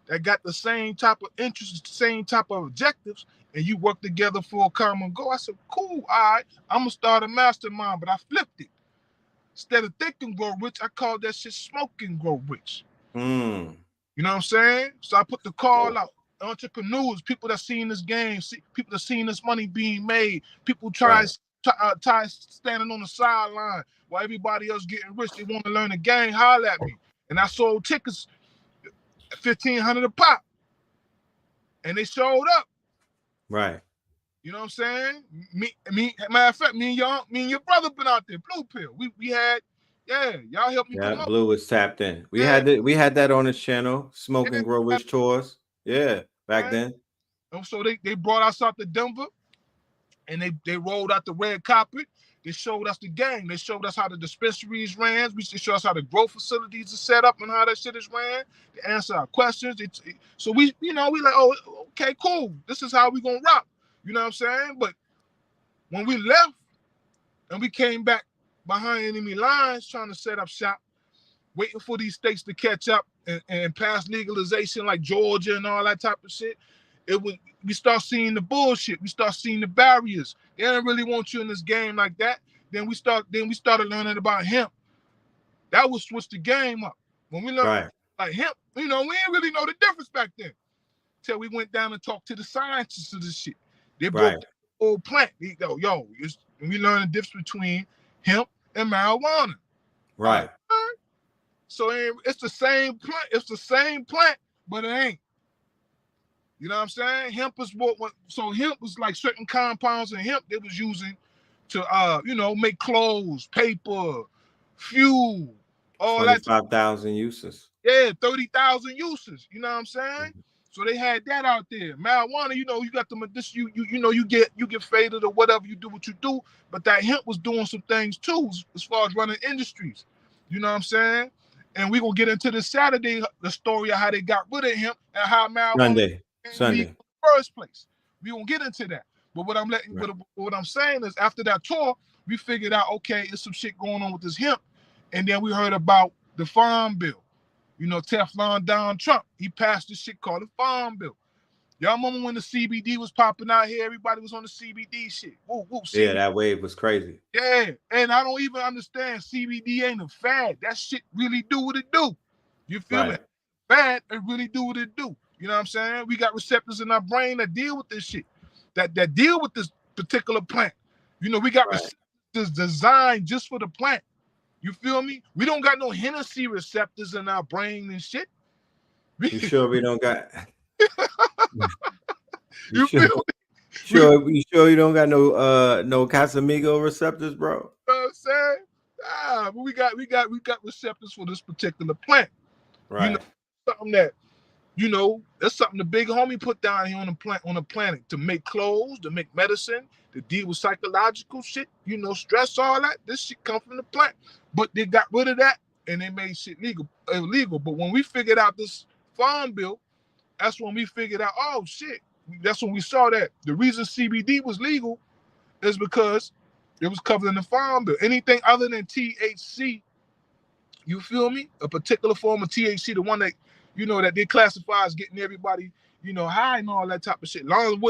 S4: that got the same type of interests, the same type of objectives, and you work together for a common goal. I said, cool, all right, I'm going to start a mastermind, but I flipped it. Instead of Think and Grow Rich, I called that shit Smoke and Grow Rich.
S3: Mm.
S4: You know what I'm saying? So I put the call out. Entrepreneurs, people that seen this game, people that seen this money being made, people try standing on the sideline while everybody else getting rich. They want to learn the game, holler at me. And I sold tickets at $1,500 a pop. And they showed up.
S3: Right.
S4: You know what I'm saying? Me, matter of fact, me and your brother been out there, Blue Pill. We had Yeah, y'all help me
S3: Yeah,
S4: promote.
S3: Blue was tapped in. We
S4: Yeah,
S3: had that on his channel, Smoke
S4: yeah,
S3: and Grow Rich Tours. Yeah, back
S4: man.
S3: then.
S4: And so they brought us out to Denver, and they rolled out the red carpet. They showed us the game. They showed us how the dispensaries ran. They showed us how the growth facilities are set up and how that shit is ran. They answer our questions. So we like, oh, okay, cool. This is how we gonna rock. You know what I'm saying? But when we left and we came back behind enemy lines trying to set up shop, waiting for these states to catch up and pass legalization like Georgia and all that type of shit, we start seeing the bullshit. We start seeing the barriers. They don't really want you in this game like that. Then we started learning about hemp. That would switch the game up. When we learned like hemp, we didn't really know the difference back then. Till we went down and talked to the scientists of this shit. They broke the whole plant. We learned the difference between hemp and marijuana.
S3: Right.
S4: So it's the same plant. It's the same plant, but it ain't. You know what I'm saying? Hemp is so hemp was like certain compounds in hemp they was using to make clothes, paper, fuel, all
S3: 25,000 uses.
S4: Yeah, 30,000 uses. You know what I'm saying? So they had that out there. Marijuana, you got you get faded or whatever, you do what you do, but that hemp was doing some things too as far as running industries. You know what I'm saying? And we're gonna get into this Saturday the story of how they got rid of hemp and how marijuana
S3: Sunday.
S4: in the first place. We gonna get into that. But what I'm saying is after that tour, we figured out, okay, there's some shit going on with this hemp. And then we heard about the Farm Bill. Teflon Don Trump, he passed this shit called the Farm Bill. Y'all remember when the CBD was popping out here? Everybody was on the CBD shit. Woo, CBD.
S3: Yeah, that wave was crazy.
S4: Yeah, and I don't even understand CBD ain't a fad. That shit really do what it do. You feel me? Fad, it really do what it do. You know what I'm saying? We got receptors in our brain that deal with this shit, that deal with this particular plant. We got receptors designed just for the plant. You feel me? We don't got no Hennessy receptors in our brain and shit.
S3: You sure we don't got?
S4: You feel me?
S3: You sure you don't got no Casamigo receptors, bro?
S4: You know what I'm saying? But we got receptors for this particular plant.
S3: Right.
S4: Something that that's something the big homie put down here on the planet to make clothes, to make medicine, to deal with psychological shit, stress, all that. This shit come from the plant. But they got rid of that and they made shit illegal. But when we figured out this Farm Bill, that's when we figured out, oh shit. That's when we saw that the reason CBD was legal is because it was covered in the Farm Bill. Anything other than THC, you feel me? A particular form of THC, the one that that they classify as getting everybody, high and all that type of shit. Long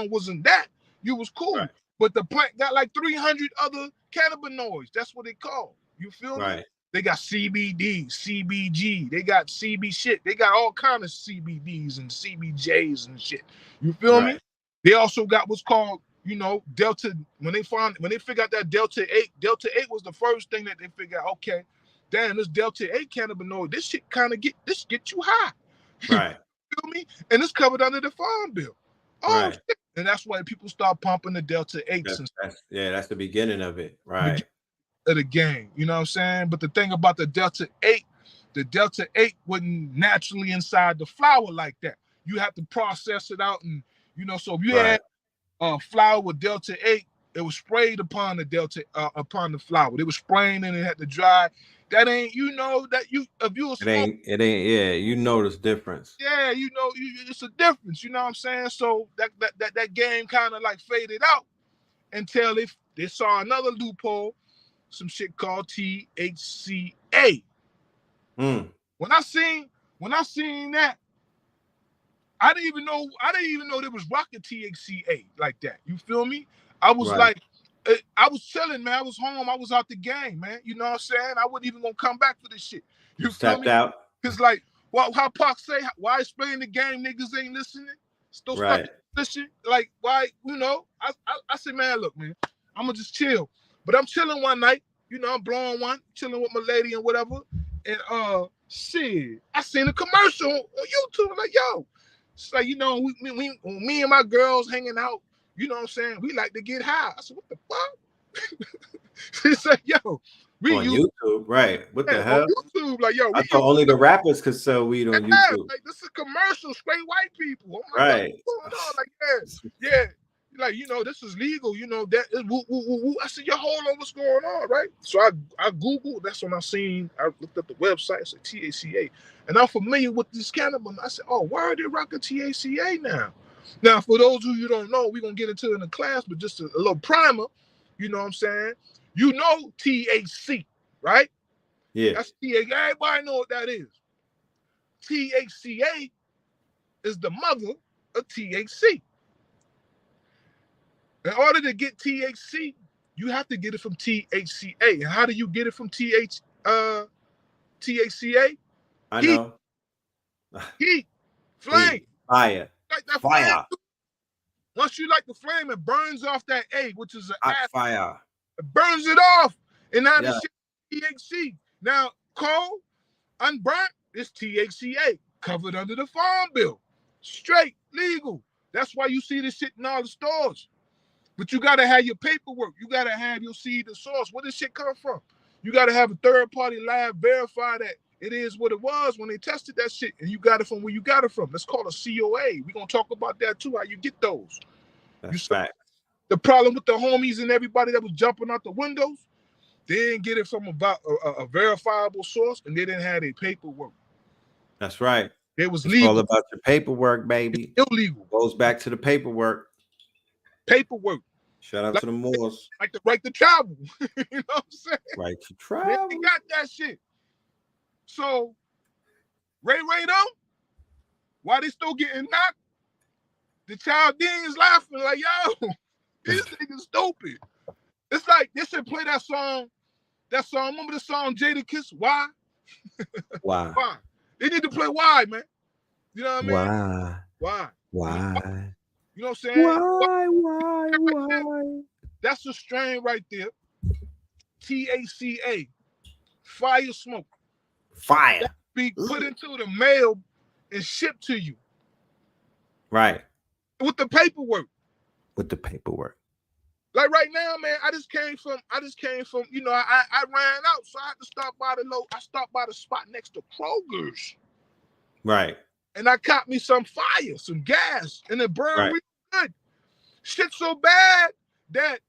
S4: wasn't that, you was cool. Right. But the plant got like 300 other cannabinoids. That's what they call. You feel me? They got CBD, CBG. They got CB shit. They got all kind of CBDs and CBJs and shit. You feel me? They also got what's called, Delta. When they figured out that Delta 8 was the first thing that they figured out. Okay, damn, this Delta 8 cannabinoid, this shit kind of get you high.
S3: Right.
S4: You feel me? And it's covered under the Farm Bill. Oh, shit. And that's why people start pumping the Delta 8s.
S3: That's the beginning of it. Right.
S4: Of the game. You know what I'm saying? But the thing about the Delta 8 wasn't naturally inside the flower like that. You have to process it out. And, so if you had flour with Delta 8, it was sprayed upon the flour. They were spraying and it had to dry. That ain't, that you, if you
S3: it ain't, you notice difference.
S4: Yeah, it's a difference, you know what I'm saying? So that game kind of like faded out until they saw another loophole, some shit called THCA. When I seen that, I didn't even know there was rocking THCA like that. You feel me? I was like, I was chilling, man. I was home. I was out the game, man. You know what I'm saying? I wasn't even gonna come back for this shit. You feel me?
S3: Out.
S4: Cause like, how Pac say, why explain the game? Niggas ain't listening. Still stuck this shit. Like, why? I said, man, look, man, I'm gonna just chill. But I'm chilling one night. I'm blowing one, chilling with my lady and whatever. And shit, I seen a commercial on YouTube. I'm like, yo, it's like, me and my girls hanging out. You know what I'm saying? We like to get high. I said, what the fuck? She said, yo, We
S3: On
S4: use
S3: YouTube, right? What the
S4: on
S3: hell?
S4: YouTube, like yo,
S3: I
S4: we
S3: thought
S4: use
S3: only the rappers could sell weed on YouTube.
S4: like this is commercial, straight white people. I'm like,
S3: Right.
S4: what's going on? Like, yeah. Like, this is legal, that is woo, woo, woo, woo. I said, yo, hold on, what's going on, right? So I Googled, that's when I looked up the website, it's like THCA. And I'm familiar with this cannabis. I said, oh, why are they rocking THCA now? Now, for those who you don't know, we're gonna get into it in the class, but just a little primer, you know what I'm saying? THC, right?
S3: Yeah.
S4: That's THC. Everybody know what that is. THCA is the mother of THC. In order to get THC, you have to get it from THCA. And how do you get it from THCA?
S3: I
S4: Heat.
S3: know.
S4: Heat. Flame.
S3: Fire.
S4: Like that
S3: Fire.
S4: flame. Once you light the flame, it burns off that A, which is an acid.
S3: Fire.
S4: It burns it off. And now this shit is THC. Now, cold, unburnt, is THCA. Covered under the Farm Bill. Straight, legal. That's why you see this shit in all the stores. But you got to have your paperwork. You got to have your seed and source. Where does shit come from? You got to have a third-party lab verify that it is what it was when they tested that shit, and you got it from where you got it from. That's called a COA. We're going to talk about that too, how you get those.
S3: That's fact.
S4: The problem with the homies and everybody that was jumping out the windows, they didn't get it from a verifiable source, and they didn't have their paperwork.
S3: That's right.
S4: It was
S3: it's
S4: legal.
S3: all about your paperwork, baby.
S4: It's illegal.
S3: Goes back to the paperwork.
S4: Paperwork.
S3: Shout out to the Moors.
S4: Like the right to travel. You know what I'm saying?
S3: Right to travel.
S4: They got that shit. So, Ray though, why they still getting knocked? The Chaldeans laughing like, yo, this nigga stupid. It's like they should play that song. Remember the song Jadakiss? Why?
S3: Why?
S4: Why? They need to play Why, man. You know what I mean?
S3: Why?
S4: Why?
S3: Why?
S4: You know what I'm saying?
S3: Why?
S4: That's a strain right there. THCA. Fire smoke.
S3: Fire.
S4: That be put into the mail and shipped to you.
S3: Right.
S4: With the paperwork. Like right now, man, I just came from, I ran out, so I had to stop by I stopped by the spot next to Kroger's.
S3: Right.
S4: And I caught me some fire, some gas, and it burned real good. Shit's so bad that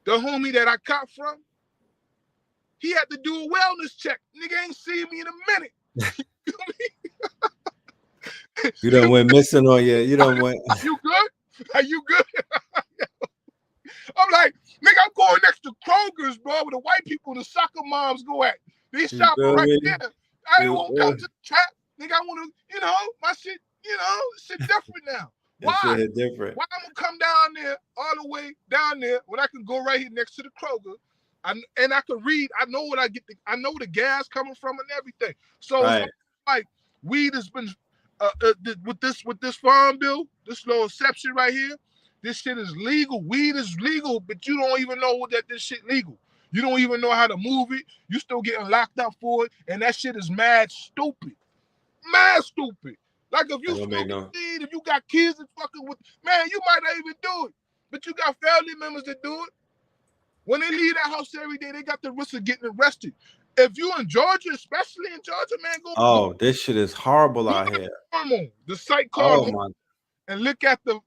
S4: the homie that I caught from, he had to do a wellness check. Nigga ain't seen me in a minute.
S3: You done went missing on you. You done went.
S4: Are you good? Are you good? I'm like, nigga, I'm going next to Kroger's, bro, where the white people, the soccer moms go at. They shopping right there. I ain't want to come to the trap. Nigga, I want to, my shit, shit different now. Why?
S3: Shit different.
S4: Why I'm going to come down there, all the way down there, when I can go right here next to the Kroger, and I can read, I know what I know the gas coming from and everything. So, like, weed has been, with this farm bill, this little exception right here, this shit is legal. Weed is legal, but you don't even know that this shit legal. You don't even know how to move it. You still getting locked up for it, and that shit is mad stupid. Mad stupid. Like if you smoking weed, if you got kids and fucking with, man, you might not even do it. But you got family members that do it. When they leave that house every day, they got the risk of getting arrested. If you in Georgia, especially in Georgia, man, go.
S3: This shit is horrible out here.
S4: The site called.
S3: My.
S4: And look at the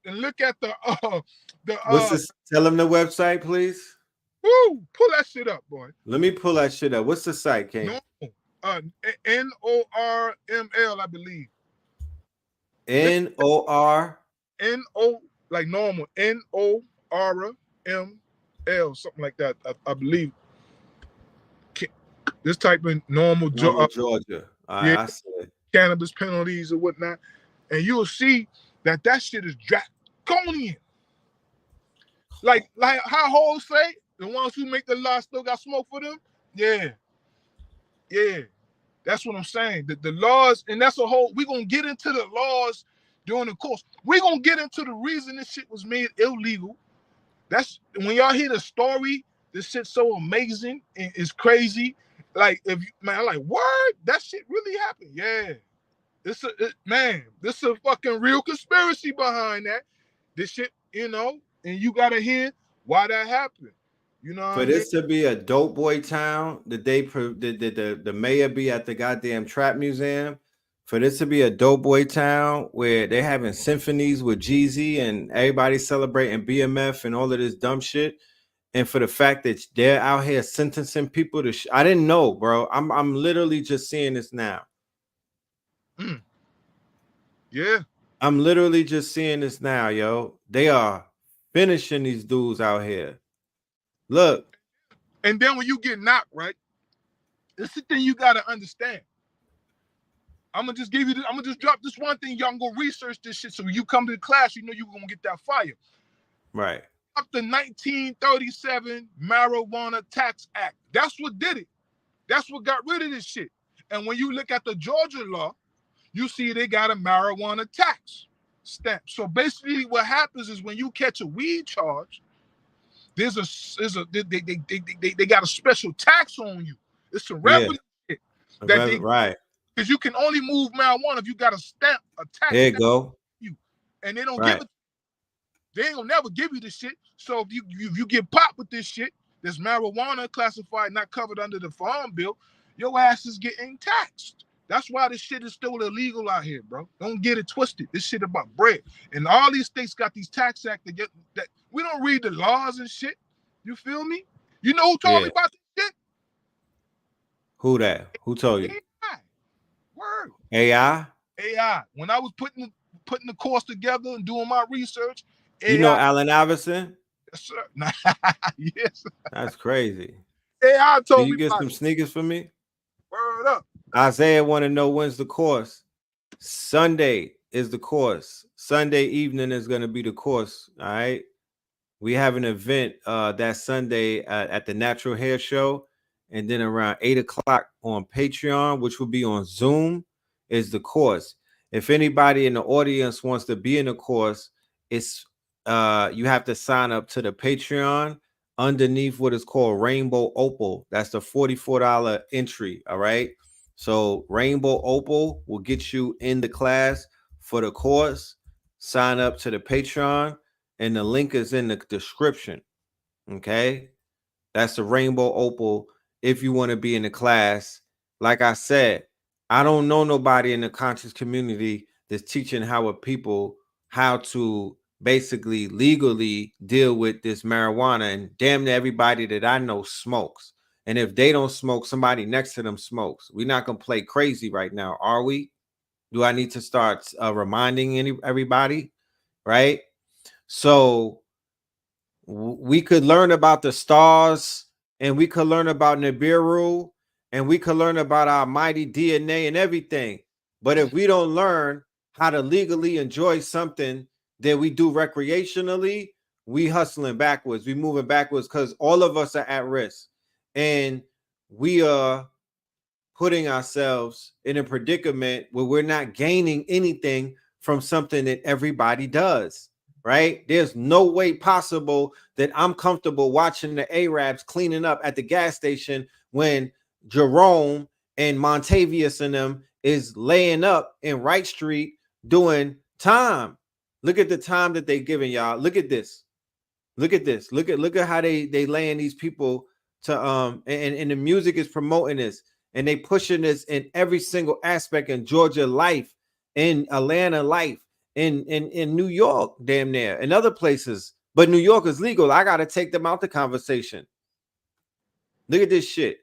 S3: What's this? Tell them the website, please.
S4: Woo! Pull that shit up, boy.
S3: Let me pull that shit up. What's the site, King?
S4: NORML, I believe.
S3: NOR.
S4: NO like normal. NORML, something like that. I believe. This type of normal
S3: Georgia. I see it.
S4: Cannabis penalties or whatnot, and you'll see that shit is draconian. Like how hoes say, the ones who make the law still got smoke for them. Yeah. That's what I'm saying. The laws, and that's a whole. We're gonna get into the laws during the course. We're gonna get into the reason this shit was made illegal. That's when y'all hear the story. This shit's so amazing and it's crazy. Like I'm like, word, that shit really happened. Yeah. This is a fucking real conspiracy behind that. This shit, and you gotta hear why that happened. You know what
S3: For
S4: I mean?
S3: this to be a dope boy town, the mayor be at the goddamn trap museum. For this to be a dope boy town where they're having symphonies with Jeezy and everybody celebrating BMF and all of this dumb shit, and for the fact that they're out here sentencing people to, I didn't know, bro. I'm literally just seeing this now.
S4: Yeah.
S3: I'm literally just seeing this now, yo. They are finishing these dudes out here. Look.
S4: And then when you get knocked, right? This is the thing you gotta understand. I'm gonna just give you this, I'm gonna just drop this one thing. Y'all can go research this shit. So when you come to the class, you know you're gonna get that fire.
S3: Right.
S4: Up the 1937 Marijuana Tax Act. That's what did it. That's what got rid of this shit. And when you look at the Georgia law, you see they got a marijuana tax stamp. So basically, what happens is when you catch a weed charge, they got a special tax on you. It's a revenue shit that they
S3: right.
S4: Because you can only move marijuana if you got a stamp, a tax.
S3: There you go.
S4: You, and they don't
S3: right.
S4: give it. They ain't gonna never give you this shit. So if you get popped with this shit, this marijuana classified not covered under the Farm Bill, your ass is getting taxed. That's why this shit is still illegal out here, bro. Don't get it twisted. This shit about bread. And all these states got these tax acts that we don't read the laws and shit. You feel me? You know who told me about this shit?
S3: Who that? Who told you?
S4: AI. Word.
S3: AI?
S4: When I was putting the course together and doing my research, AI,
S3: you know Allen Iverson?
S4: Yes, sir. Yes.
S3: That's crazy.
S4: AI told me.
S3: Can you get some sneakers for me?
S4: Word up.
S3: Isaiah want to know when's the course. Sunday is the course. Sunday evening is going to be the course. All right. We have an event that Sunday at the Natural Hair Show. And then around 8:00 on Patreon, which will be on Zoom, is the course. If anybody in the audience wants to be in the course, it's you have to sign up to the Patreon underneath what is called Rainbow Opal. That's the $44 entry. All right. So Rainbow Opal will get you in the class for the course. Sign up to the Patreon, and the link is in the description. Okay. That's the Rainbow Opal. If you want to be in the class, like I said, I don't know nobody in the conscious community that's teaching how to basically legally deal with this marijuana. And damn near everybody that I know smokes. And if they don't smoke, somebody next to them smokes. We're not going to play crazy right now, are we? Do I need to start reminding everybody? Right? So we could learn about the stars, and we could learn about Nibiru, and we could learn about our mighty DNA and everything. But if we don't learn how to legally enjoy something that we do recreationally, we hustling backwards. We moving backwards because all of us are at risk. And we are putting ourselves in a predicament where we're not gaining anything from something that everybody does. Right? There's no way possible that I'm comfortable watching the Arabs cleaning up at the gas station when Jerome and Montavious and them is laying up in Wright Street doing time. Look at the time that they giving y'all. Look at this. Look at this. Look at how they laying these people to and the music is promoting this, and they pushing this in every single aspect in Georgia life, in Atlanta life, in New York, damn near, and other places. But New York is legal. I gotta take them out the conversation. Look at this shit.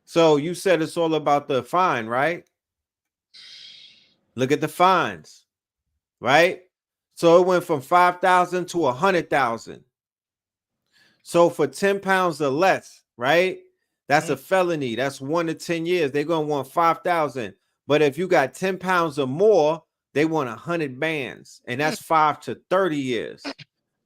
S3: So you said it's all about the fine, right? Look at the fines, right? So it went from 5,000 to 100,000. So for 10 pounds or less, right? That's a felony. That's 1 to 10 years. They're gonna want 5,000. But if you got 10 pounds or more, they want 100 bands, and that's 5 to 30 years,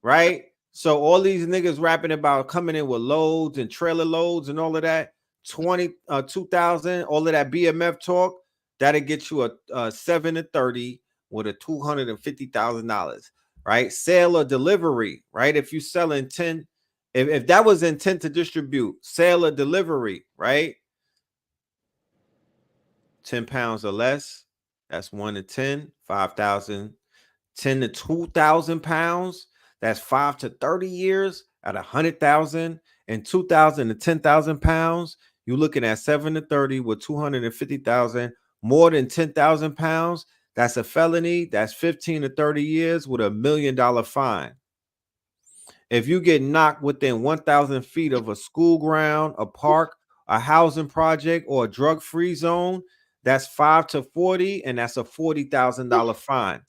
S3: right? So all these niggas rapping about coming in with loads and trailer loads and all of that, 2,000, all of that BMF talk, that'll get you a 7 to 30 with a $250,000, right? Sale or delivery, right? If you selling 10, if that was intent to distribute, sale or delivery, right? 10 pounds or less, that's 1 to 10, 5,000. 10 to 2,000 pounds, That's 5 to 30 years at 100,000 and 2,000 to 10,000 pounds. You're looking at 7 to 30 with 250,000. More than 10,000 pounds, that's a felony. That's 15 to 30 years with $1 million fine. If you get knocked within 1,000 feet of a school ground, a park, a housing project, or a drug-free zone, that's 5 to 40, and that's a $40,000 fine.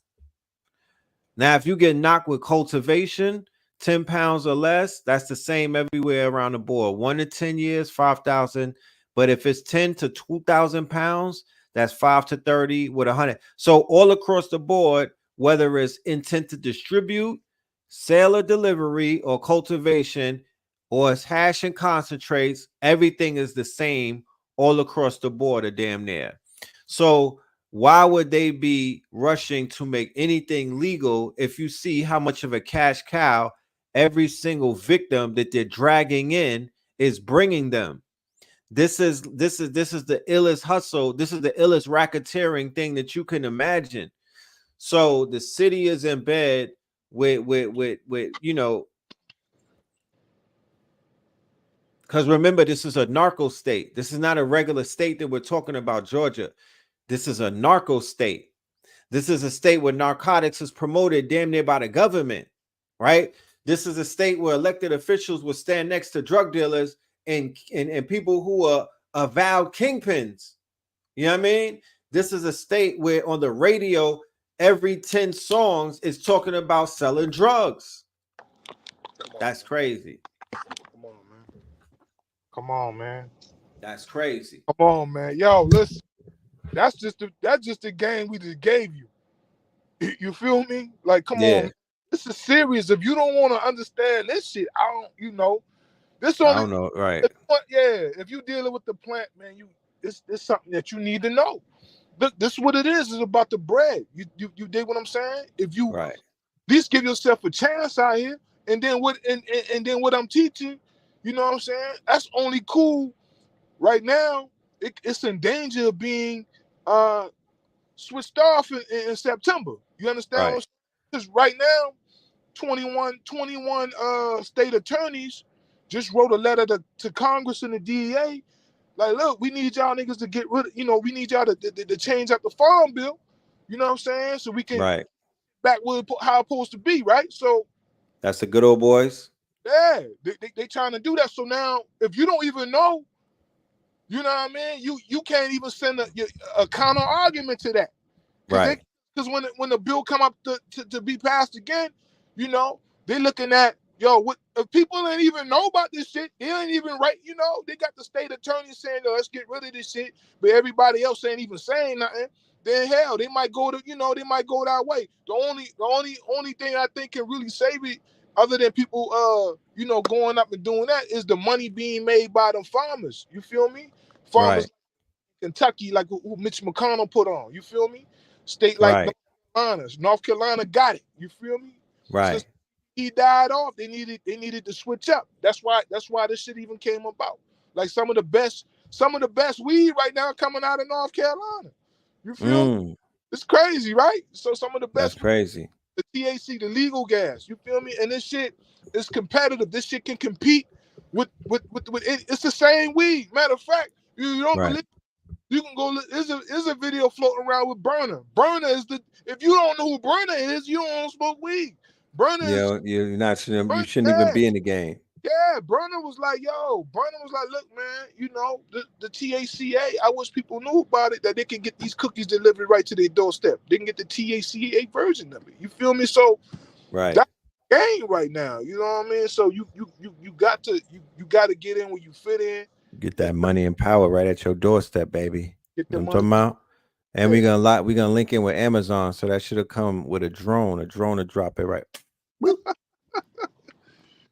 S3: Now, if you get knocked with cultivation, 10 pounds or less, that's the same everywhere around the board. 1 to 10 years, 5,000. But if it's 10 to 2,000 pounds, that's 5 to 30 with 100. So all across the board, whether it's intent to distribute, sale or delivery, or cultivation, or it's hash and concentrates, everything is the same all across the board, or damn near. So why would they be rushing to make anything legal if you see how much of a cash cow every single victim that they're dragging in is bringing them? This is the illest hustle. This is the illest racketeering thing that you can imagine. So the city is in bed with you know, because remember, this is a narco state. This is not a regular state that we're talking about, Georgia. This is a narco state. This is a state where narcotics is promoted damn near by the government, right? This is a state where elected officials will stand next to drug dealers and people who are avowed kingpins. You know what I mean? This is a state where on the radio, every 10 songs is talking about selling drugs. That's crazy.
S4: Come on, man. Come on, man.
S3: That's crazy.
S4: Come on, man. Yo, listen. That's just the game we just gave you. You feel me? Like, come on. Man. This is serious. If you don't want to understand this shit, I don't. You know, this only.
S3: I don't know, right?
S4: Yeah. If you dealing with the plant, man, it's something that you need to know. This is what it is. It's about the bread. You dig what I'm saying? If you
S3: right,
S4: at least give yourself a chance out here, and then what what I'm teaching, you know what I'm saying? That's only cool right now. It's in danger of being switched off in September. You understand?
S3: Right.
S4: Because right now, 21 state attorneys just wrote a letter to Congress and the DEA. Like, look, we need y'all niggas to get rid of, we need y'all to change up the farm bill. You know what I'm saying? So we can back where how it's supposed to be, right? So
S3: that's the good old boys.
S4: Yeah, they trying to do that. So now, if you don't even know, you know what I mean? You can't even send a counter argument to that,
S3: right?
S4: Because when the bill come up to be passed again, they're looking at what if people ain't even know about this shit? They ain't even right. They got the state attorney saying, let's get rid of this shit, but everybody else ain't even saying nothing. Then hell, they might go that way. The only thing I think can really save it, other than people going up and doing that, is the money being made by them farmers. You feel me? Farmers like Kentucky, like who Mitch McConnell put on. You feel me? State like North Carolina got it. You feel me?
S3: Right.
S4: Since he died off, they needed to switch up. That's why this shit even came about. Like some of the best weed right now coming out of North Carolina. You feel me? It's crazy, right? So some of the best.
S3: That's crazy.
S4: The THC, the legal gas. You feel me? And this shit is competitive. This shit can compete with it. It's the same weed. Matter of fact, you don't believe. You can go. There's a video floating around with Burner. Burner is if you don't know who Burner is, you don't smoke weed. Burner is.
S3: You're not. You shouldn't even be in the game.
S4: Yeah, Burner was like, look, man, the THCA, I wish people knew about it, that they can get these cookies delivered right to their doorstep. They can get the THCA version of it. You feel me? So that's the game right now. You know what I mean? So you got to get in where you fit in.
S3: Get that money and power right at your doorstep, baby. Get the money. I'm talking about. And we're gonna link in with Amazon, so that should have come with a drone to drop it right.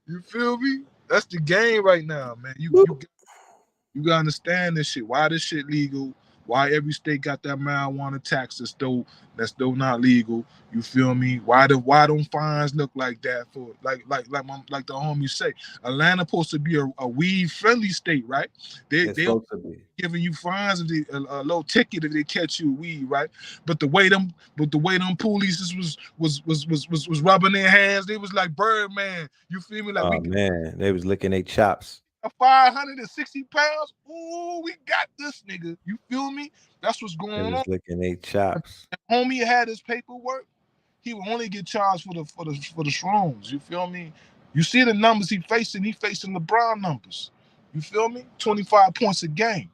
S4: You feel me? That's the game right now, man. You gotta understand this shit. Why this shit legal? Why every state got that marijuana tax that's still not legal? You feel me? Why don't fines look like that for like the homies say? Atlanta supposed to be a weed friendly state, right?
S3: It's
S4: They
S3: supposed to be.
S4: giving you fines if a low ticket if they catch you with weed, right? But the way them police was rubbing their hands, they was like Birdman. You feel me? Like
S3: Oh man, they was licking their chops.
S4: 560 pounds. Ooh, we got this nigga. You feel me? That's what's
S3: They
S4: going
S3: was
S4: on.
S3: licking their chops.
S4: If homie had his paperwork, he would only get charged for the shrooms. You feel me? You see the numbers he facing LeBron numbers. You feel me? 25 points a game.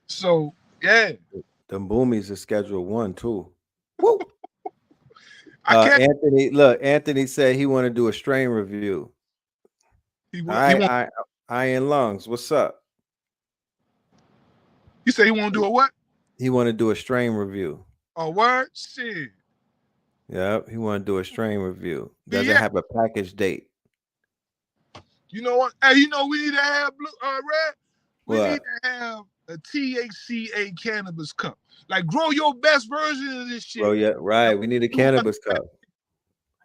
S4: So yeah.
S3: Them boomies are scheduled 1 too. Woo.
S4: I can't.
S3: Anthony said he want to do a strain review. Iron Lungs, what's up?
S4: You say he want to do a what?
S3: He want to do a strain review.
S4: A word? Shit.
S3: Yep, he want to do a strain review. Doesn't have a package date.
S4: You know what? Hey, you know we need to have Red? We
S3: What?
S4: need to have a THCA cannabis cup. Like, grow your best version of this shit.
S3: Oh yeah, right. We need a cannabis cup.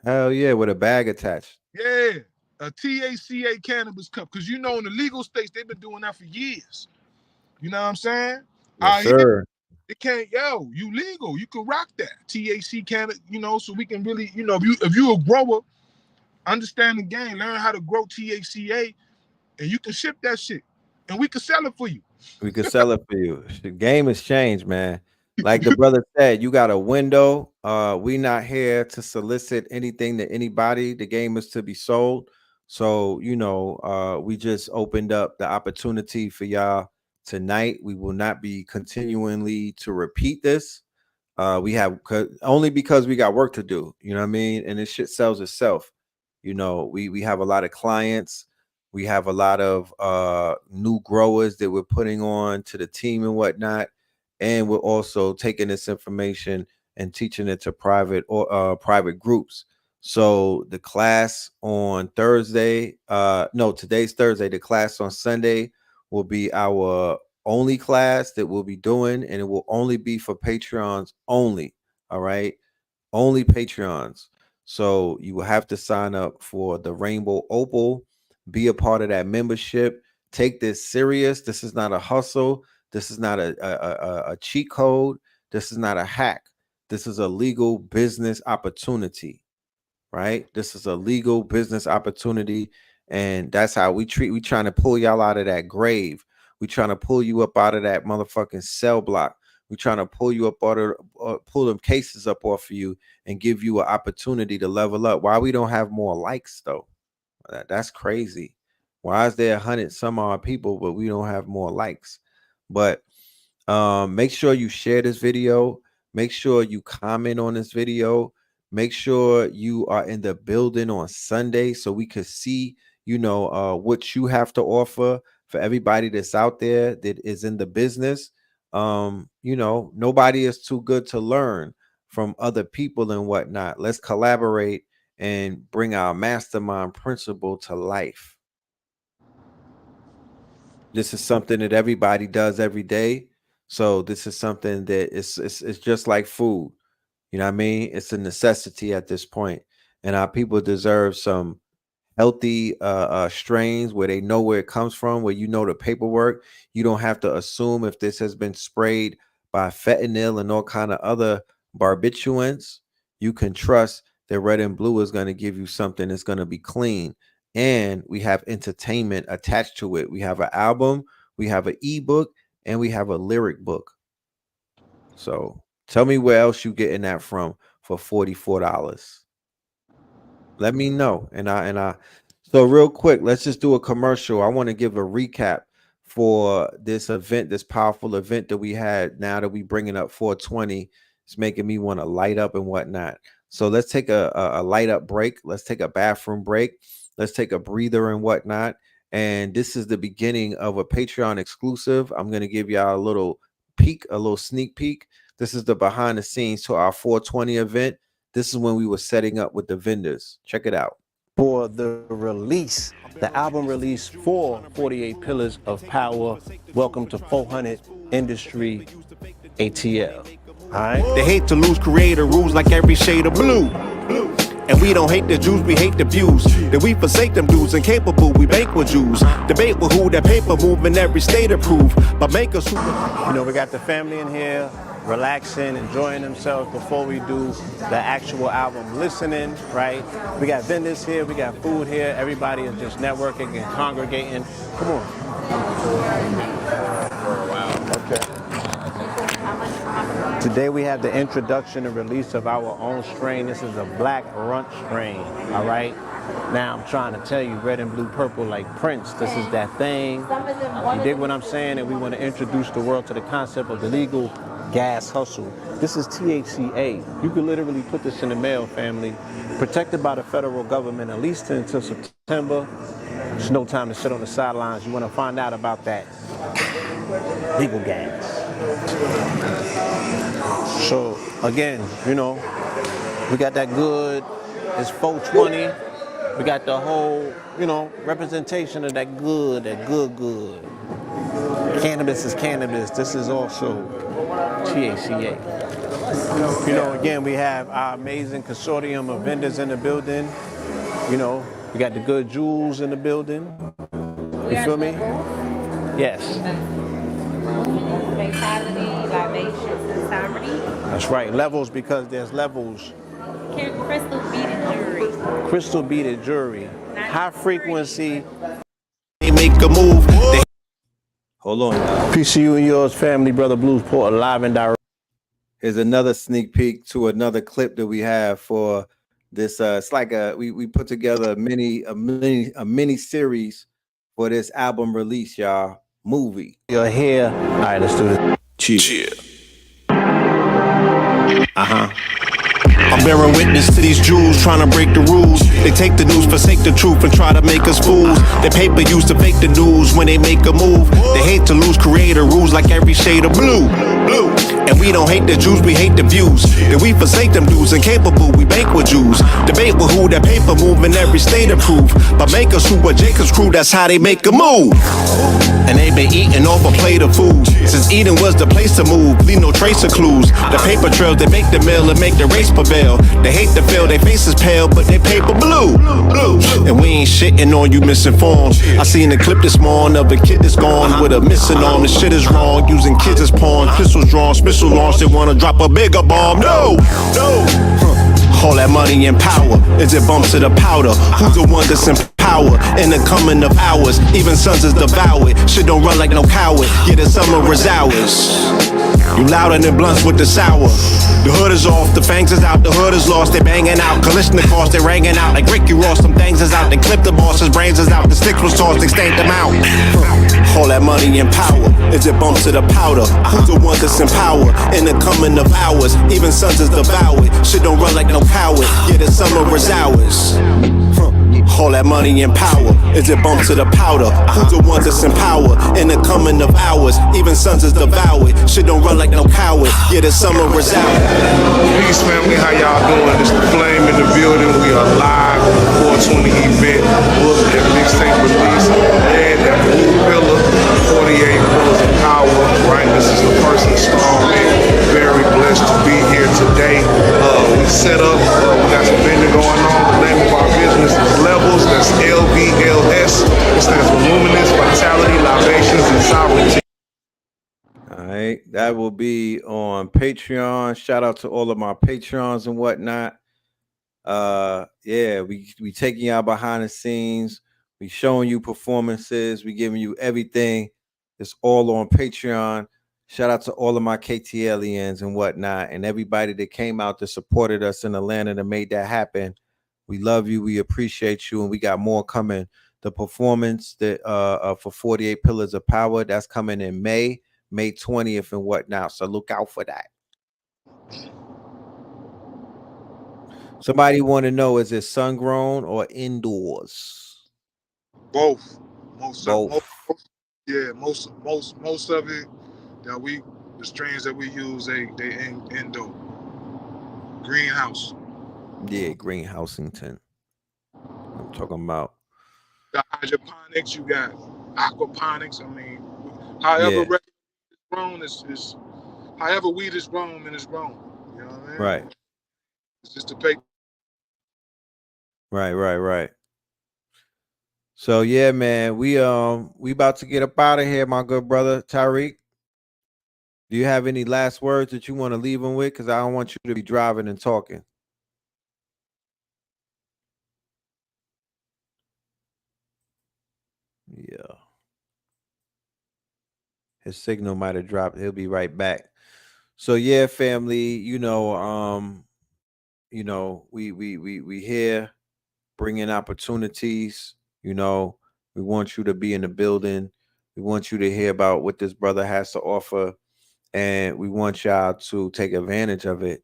S3: Hell yeah, with a bag attached.
S4: Yeah, a THCA cannabis cup. Because you know in the legal states, they've been doing that for years. You know what I'm saying?
S3: Yes, sir.
S4: It can't, you legal. You can rock that. THC cannabis, so we can really, if you a grower, understand the game, learn how to grow THCA, and you can ship that shit. And we can sell it for you.
S3: We can sell it for you. The game has changed, man. Like the brother said, you got a window. We not here to solicit anything to anybody. The game is to be sold. So, we just opened up the opportunity for y'all tonight. We will not be continually to repeat this. We have only because we got work to do. You know what I mean? And this shit sells itself. We have a lot of clients. We have a lot of new growers that we're putting on to the team and whatnot. And we're also taking this information and teaching it to private groups. So the class on Thursday, today's Thursday. The class on Sunday will be our only class that we'll be doing, and it will only be for Patreons only. All right, only Patreons. So you will have to sign up for the Rainbow Opal. Be a part of that membership. Take this serious. This is not a hustle. This is not a cheat code. This is not a hack. This is a legal business opportunity, right? This is a legal business opportunity, and that's how we treat. We trying to pull y'all out of that grave. We trying to pull you up out of that motherfucking cell block. We trying to pull you up out of pull them cases up off of you and give you an opportunity to level up. Why we don't have more likes though? That's crazy. Why is there 100 some odd people, but we don't have more likes? But make sure you share this video. Make sure you comment on this video. Make sure you are in the building on Sunday so we could see, what you have to offer for everybody that's out there that is in the business. Nobody is too good to learn from other people and whatnot. Let's collaborate and bring our mastermind principle to life. This is something that everybody does every day. So this is something that it's just like food. You know what I mean? It's a necessity at this point. And our people deserve some healthy strains where they know where it comes from, where the paperwork. You don't have to assume if this has been sprayed by fentanyl and all kind of other barbiturates. You can trust that Red and Blue is going to give you something that's going to be clean. And we have entertainment attached to it. We have an album, we have an ebook, and we have a lyric book. So tell me where else you getting that from for $44. Let me know. And I so real quick, let's just do a commercial. I want to give a recap for this event, this powerful event that we had. Now that we bringing up 420, it's making me want to light up and whatnot. So let's take a light up break. Let's take a bathroom break. Let's take a breather and whatnot. And this is the beginning of a Patreon exclusive. I'm going to give y'all a little peek, a little sneak peek. This is the behind the scenes to our 420 event. This is when we were setting up with the vendors. Check it out.
S5: For the album release for 48 Pillars of Power. Welcome to 400
S3: industry ATL. All right.
S2: They hate to lose creator rules like every shade of blue. And we don't hate the Jews, we hate the views. That we forsake them dudes incapable, we bank with Jews. Debate with who that paper move in every state approved. But make us super.
S3: You know, we got the family in here, relaxing, enjoying themselves before we do the actual album listening, right? We got vendors here, we got food here. Everybody is just networking and congregating. Come on. Okay. Today we have the introduction and release of our own strain. This is a black runt strain, all right? Now I'm trying to tell you, red and blue purple like Prince, this is that thing. You dig what I'm saying? And we want to introduce the world to the concept of the legal gas hustle. This is THCA. You can literally put this in the mail, family. Protected by the federal government at least until September. There's no time to sit on the sidelines. You want to find out about that legal gas. So again, you know, we got that good, it's 420. We got the whole, you know, representation of that good. Cannabis is cannabis. This is also THCA. You know, again, we have our amazing consortium of vendors in the building. You know, we got the good jewels in the building. You feel me? Yes.
S5: Fatality, libations, and sovereignty.
S3: That's right. Levels, because there's levels.
S5: Crystal beaded jewelry.
S3: Crystal beaded jewelry. High frequency.
S2: They make a move.
S3: Hold on, y'all. Peace to you and yours, family. Brother Blues Port, live and direct. Here's another sneak peek to another clip that we have for this. It's like we put together a mini series for this album release, y'all. Movie. You're here. All right, let's do this. Cheer.
S2: I'm bearing witness to these Jews trying to break the rules. They take the news, forsake the truth, and try to make us fools. Their paper used to fake the news when they make a move. They hate to lose creator rules like every shade of blue. And we don't hate the Jews, we hate the views. That we forsake them dudes incapable, we bank with Jews. Debate with who that paper move in every state approved. But make us who but Jacob's crew, that's how they make a move. And they been eating off a plate of food since Eden was the place to move, leave no trace of clues. The paper trails, they make the mill and make the race prevail. They hate to feel their faces pale, but they paper blue. And we ain't shitting on you misinformed. I seen a clip this morning of a kid that's gone with a missing arm. The shit is wrong, using kids as pawns. Pistols drawn, missile launched, they wanna drop a bigger bomb. No. All that money and power, is it bumps to the powder? Who's the one that's in power? In the coming of hours, even sons is devoured. Shit don't run like no coward, yeah, the summer is ours. You louder than blunts with the sour. The hood is off, the fangs is out, the hood is lost. They banging out, Kalishnikovs, they ringing out like Ricky Ross. Some things is out, they clipped the boss, his brains is out. The sticks was tossed, they stamped them out. All that money and power, is it bumps to the powder? Who's the one that's in power? In the coming of hours, even sons is devoured. Shit don't run like no coward, yeah, the summer is ours. All that money and power, is it bump to the powder? Who's the one that's in power? In the coming of hours, even sons is devoured. Shit don't run like no coward, yeah, the summer is out.
S4: Peace, family, how y'all doing? It's the Flame in the building. We are live at the 420 event. Book and mixtape release. And that blue pillar, 48 pillars of power. Right, this is the first installment. Very blessed to be here today. We set up, we got some vending going on. The name of our business is Levels. That's LVLS. It stands for Luminous, Vitality, Libations, and Sovereignty.
S3: All right, that will be on Patreon. Shout out to all of my Patreons and whatnot. Yeah, we taking y'all behind the scenes. We showing you performances. We giving you everything. It's all on Patreon. Shout out to all of my KTLians and whatnot, and everybody that came out that supported us in Atlanta that made that happen. We love you. We appreciate you, and we got more coming. The performance that for 48 Pillars of Power, that's coming in May 20th and whatnot. So look out for that. Somebody want to know, is it sun grown or indoors?
S4: Both.
S3: Both.
S4: Most of it that the strains that we use, they indoor. Greenhouse.
S3: Yeah, greenhousington. I'm talking about.
S4: You got hydroponics, you got aquaponics. I mean, however grown is however weed is grown, man, it's grown. You know what I mean?
S3: Right.
S4: It's just a paper.
S3: Right. So yeah, man, we about to get up out of here, my good brother Tariq. Do you have any last words that you want to leave them with? Because I don't want you to be driving and talking. Yeah. His signal might have dropped. He'll be right back. So yeah, family, we here bringing opportunities. We want you to be in the building. We want you to hear about what this brother has to offer, and we want y'all to take advantage of it.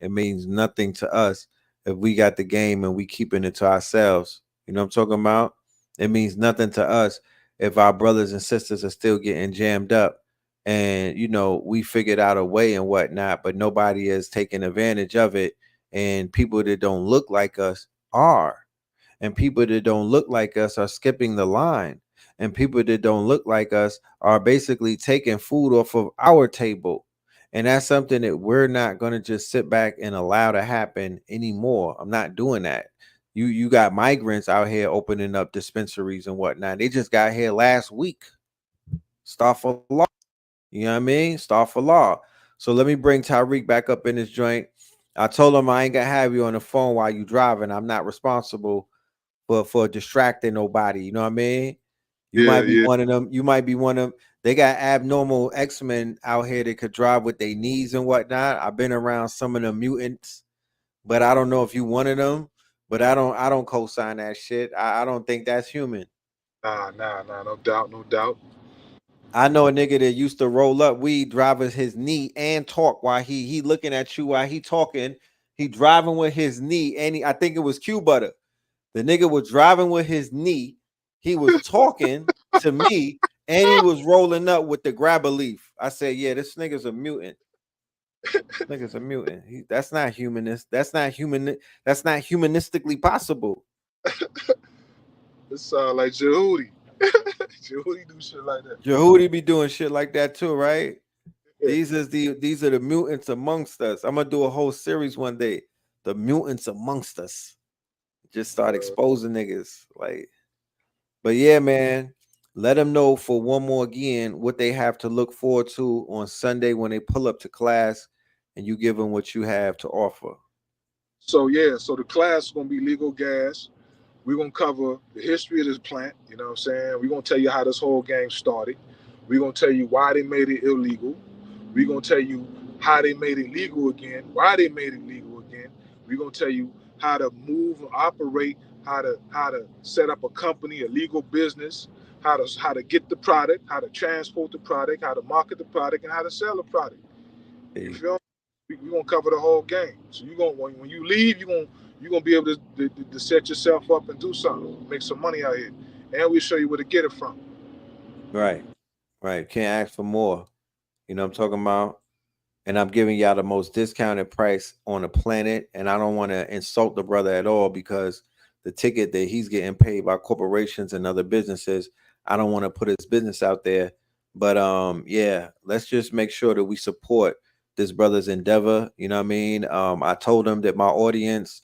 S3: It means nothing to us if we got the game and we keeping it to ourselves. You know what I'm talking about? It means nothing to us if our brothers and sisters are still getting jammed up and we figured out a way and whatnot, but nobody is taking advantage of it. And people that don't look like us are. And people that don't look like us are skipping the line. And people that don't look like us are basically taking food off of our table. And that's something that we're not going to just sit back and allow to happen anymore. I'm not doing that. You got migrants out here opening up dispensaries and whatnot. They just got here last week. Start for law. You know what I mean? Start for law. So let me bring Tariq back up in this joint. I told him I ain't gonna have you on the phone while you driving. I'm not responsible for distracting nobody. You know what I mean? You might be one of them. You might be one of them. They got abnormal X-Men out here that could drive with their knees and whatnot. I've been around some of the mutants, but I don't know if you one of them. But I don't co-sign that shit. I don't think that's human.
S4: Nah, no doubt, no doubt.
S3: I know a nigga that used to roll up weed, driving his knee and talk while he looking at you while he talking. He driving with his knee, and I think it was Q Butter. The nigga was driving with his knee. He was talking to me, and he was rolling up with the grabber leaf. I said, "Yeah, this nigga's a mutant. This nigga's a mutant. That's not humanist. That's not human. That's not humanistically possible."
S4: It's like Jehudi. Jehudi do shit like that.
S3: Jehudi be doing shit like that too, right?
S4: Yeah.
S3: These are the mutants amongst us. I'm gonna do a whole series one day. The mutants amongst us. Just start exposing niggas. But yeah, man. Let them know for one more again what they have to look forward to on Sunday when they pull up to class and you give them what you have to offer.
S4: So so the class is gonna be legal gas. We're gonna cover the history of this plant, you know what I'm saying? We're gonna tell you how this whole game started. We're gonna tell you why they made it illegal. We're gonna tell you how they made it legal again, why they made it legal again. We're gonna tell you how to move and operate, how to set up a company, a legal business, how to get the product, how to transport the product, how to market the product, and how to sell the product. You feel me? We're gonna cover the whole game. So you gonna when you leave, you're gonna be able to set yourself up and do something, make some money out here, and we'll show you where to get it from.
S3: Right. Can't ask for more. You know what I'm talking about? And I'm giving y'all the most discounted price on the planet. And I don't want to insult the brother at all because the ticket that he's getting paid by corporations and other businesses, I don't want to put his business out there. But yeah, let's just make sure that we support this brother's endeavor. You know what I mean? I told him that my audience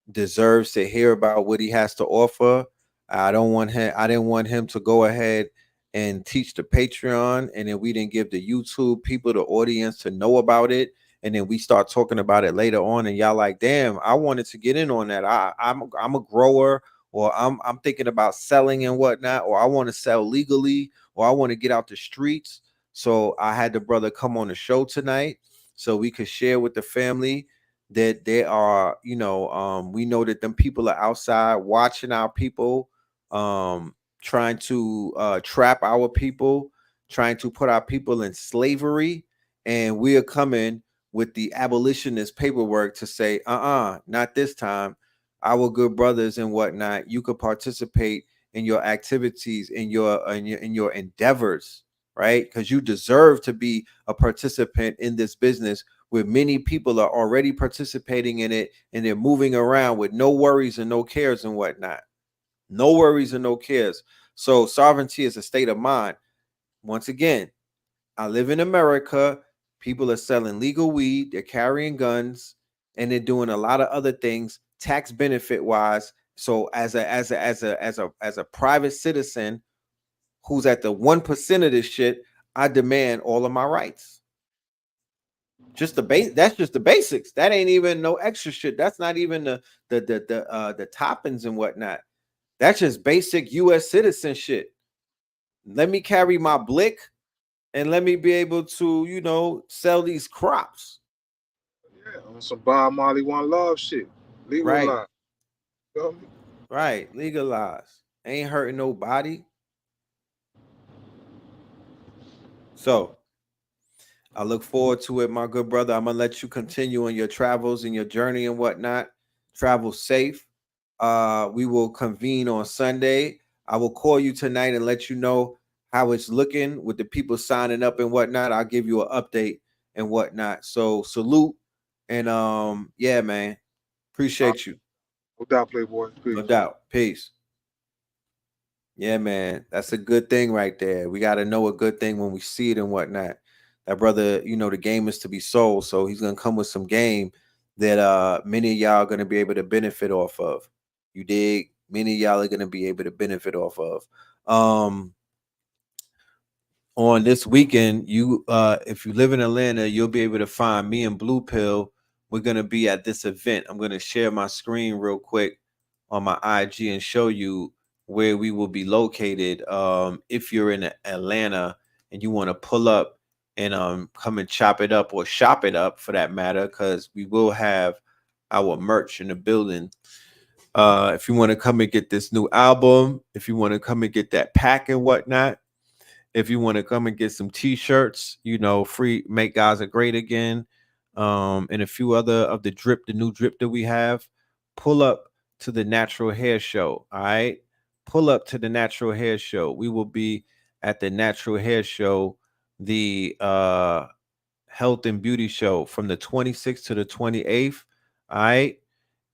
S3: deserves to hear about what he has to offer. I didn't want him to go ahead and teach the Patreon, and then we didn't give the YouTube people, the audience, to know about it, and then we start talking about it later on, and y'all like, damn, I wanted to get in on that. I'm a grower, or I'm thinking about selling and whatnot, or I want to sell legally, or I want to get out the streets. So I had the brother come on the show tonight so we could share with the family that they are, we know that them people are outside watching our people, trying to trap our people, trying to put our people in slavery. And we are coming with the abolitionist paperwork to say, not this time. Our good brothers and whatnot, you could participate in your activities, in your endeavors, right? Because you deserve to be a participant in this business where many people are already participating in it and they're moving around with no worries and no cares and whatnot. No worries and no cares. So sovereignty is a state of mind. Once again, I live in America. People are selling legal weed, they're carrying guns, and they're doing a lot of other things tax benefit wise. So as a private citizen who's at the 1% of this shit, I demand all of my rights. Just the base. That's just the basics. That ain't even no extra shit. That's not even the toppings and whatnot. That's just basic U.S. citizen shit. Let me carry my blick and let me be able to, sell these crops.
S4: Yeah, on some Bob Marley One Love shit.
S3: Right.
S4: Legalize. You feel me?
S3: Right. Legalize. Ain't hurting nobody. So I look forward to it, my good brother. I'm gonna let you continue on your travels and your journey and whatnot. Travel safe. We will convene on Sunday. I will call you tonight and let you know how it's looking with the people signing up and whatnot. I'll give you an update and whatnot. So salute and yeah, man. Appreciate you.
S4: No doubt, Playboy.
S3: No
S4: Peace.
S3: doubt. Peace. Yeah, man. That's a good thing right there. We got to know a good thing when we see it and whatnot. That brother, the game is to be sold. So he's gonna come with some game that many of y'all are gonna be able to benefit off of. You dig? Many of y'all are gonna be able to benefit off of. On this weekend, if you live in Atlanta, you'll be able to find me and Blue Pill. We're gonna be at this event. I'm gonna share my screen real quick on my IG and show you where we will be located. If you're in Atlanta and you want to pull up and come and chop it up or shop it up for that matter, because we will have our merch in the building. If you want to come and get this new album, if you want to come and get that pack and whatnot, if you want to come and get some t-shirts, free Make Gaza Great Again, and a few other of the new drip that we have, pull up to the Natural Hair Show. All right. Pull up to the Natural Hair Show. We will be at the Natural Hair Show, the health and beauty show from the 26th to the 28th. All right.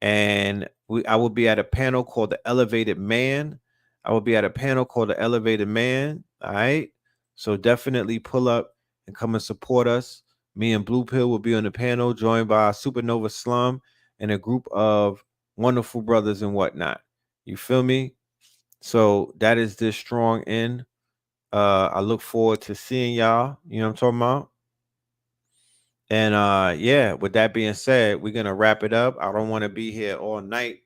S3: And I will be at a panel called The Elevated Man. I will be at a panel called The Elevated Man. All right. So definitely pull up and come and support us. Me and Blue Pill will be on the panel, joined by Supernova Slum and a group of wonderful brothers and whatnot. You feel me? So that is this strong end. I look forward to seeing y'all. You know what I'm talking about? And yeah, with that being said, we're gonna wrap it up. I don't want to be here all night.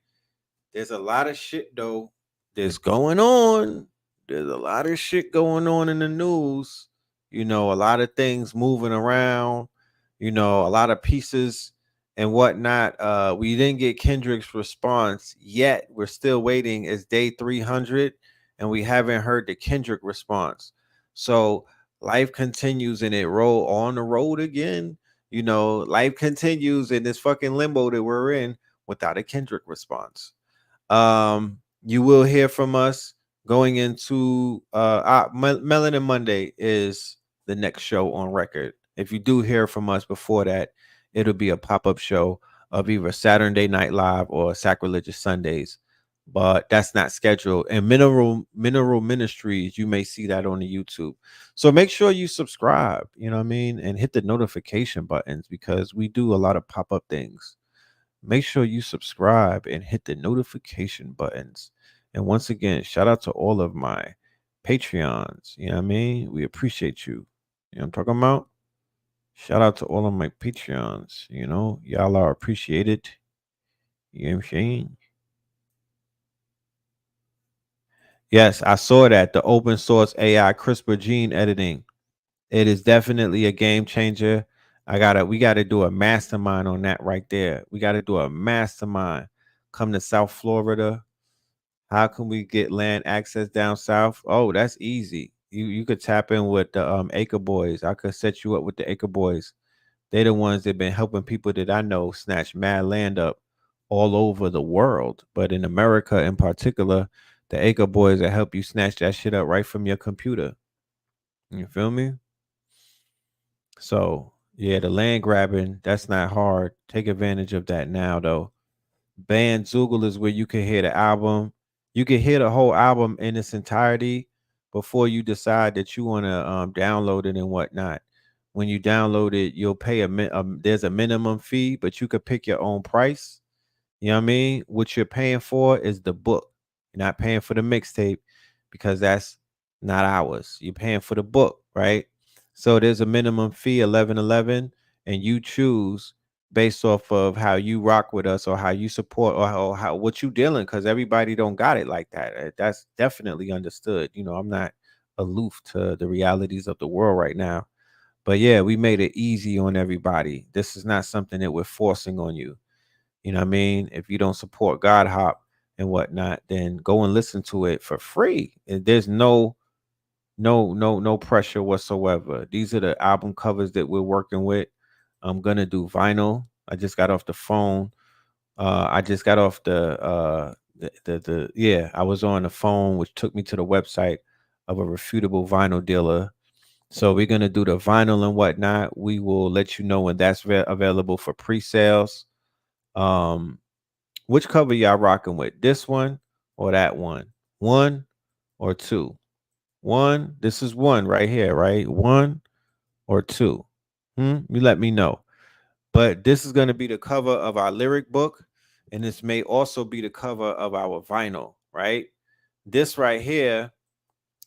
S3: There's a lot of shit though that's going on. There's a lot of shit going on in the news. A lot of things moving around, a lot of pieces and whatnot. We didn't get Kendrick's response yet. We're still waiting. It's day 300 and we haven't heard the Kendrick response. So life continues and it roll on the road again. Life continues in this fucking limbo that we're in without a Kendrick response. You will hear from us going into Melanin Monday is the next show on record. If you do hear from us before that, it'll be a pop-up show of either Saturday Night Live or Sacrilegious Sundays, but that's not scheduled. And Mineral Ministries, you may see that on the YouTube. So make sure you subscribe, you know what I mean, and hit the notification buttons because we do a lot of pop-up things. Make sure you subscribe and hit the notification buttons. And once again, shout out to all of my Patreons. You know what I mean? We appreciate you. You know what I'm talking about? Shout out to all of my Patreons. Y'all are appreciated. You know what I'm saying? Yes, I saw that. The open source AI CRISPR gene editing. It is definitely a game changer. We gotta do a mastermind on that right there. We gotta do a mastermind. Come to South Florida. How can we get land access down south? Oh, that's easy. You could tap in with the Acre Boys. I could set you up with the Acre Boys. They're the ones that been helping people that I know snatch mad land up all over the world. But in America in particular, the Acre Boys that help you snatch that shit up right from your computer. You feel me? So yeah, the land grabbing, that's not hard. Take advantage of that now though. Band Zoogle is where you can hear the album. You can hear the whole album in its entirety, before you decide that you want to download it and whatnot. When you download it, you'll pay there's a minimum fee, but you could pick your own price. You know what I mean? What you're paying for is the book. You're not paying for the mixtape because that's not ours. You're paying for the book, right? So there's a minimum fee, 1111, and you choose based off of how you rock with us or how you support or how what you dealing, because everybody don't got it like that. That's definitely understood. You know, I'm not aloof to the realities of the world right now. But yeah, we made it easy on everybody. This is not something that we're forcing on you. You know what I mean? If you don't support God Hop and whatnot, then go and listen to it for free. And there's no pressure whatsoever. These are the album covers that we're working with. I'm gonna do vinyl. I just got off the phone. I just got off the yeah, I was on the phone, which took me to the website of a refutable vinyl dealer. So we're gonna do the vinyl and whatnot. We will let you know when that's available for pre-sales. Um, which cover y'all rocking with? This one or that one? One or two? One. This is one right here, right? One or two? You let me know. But this is going to be the cover of our lyric book, and this may also be the cover of our vinyl, right? This right here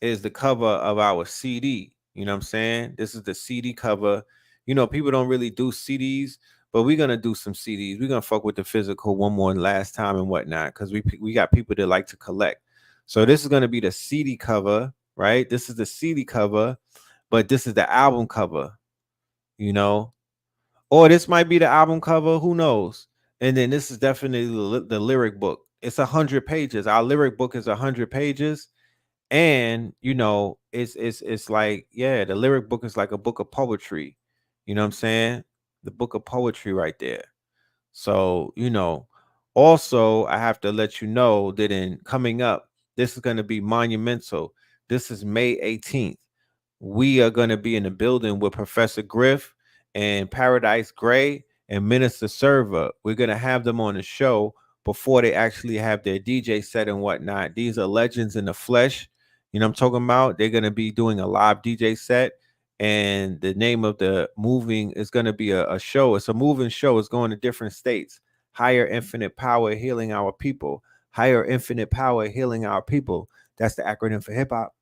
S3: is the cover of our CD. You know what I'm saying? This is the CD cover. You know, people don't really do CDs, but we're gonna do some CDs. We're gonna fuck with the physical one more last time and whatnot, because we got people that like to collect. So this is gonna be the CD cover, right? This is the CD cover, but this is the album cover, you know, or this might be the album cover. Who knows? And then this is definitely the lyric book. It's 100 pages. Our lyric book is 100 pages, and you know it's like, yeah, the lyric book is like a book of poetry. You know what I'm saying? The book of poetry right there. So, you know, also I have to let you know that in coming up, this is going to be monumental. This is May 18th. We are going to be in the building with Professor Griff and Paradise Gray and Minister Server. We're going to have them on the show before they actually have their DJ set and whatnot. These are legends in the flesh. You know what I'm talking about? They're going to be doing a live DJ set. And the name of the moving is going to be a show. It's a moving show. It's going to different states. Higher infinite power healing our people. Higher infinite power healing our people. That's the acronym for hip hop.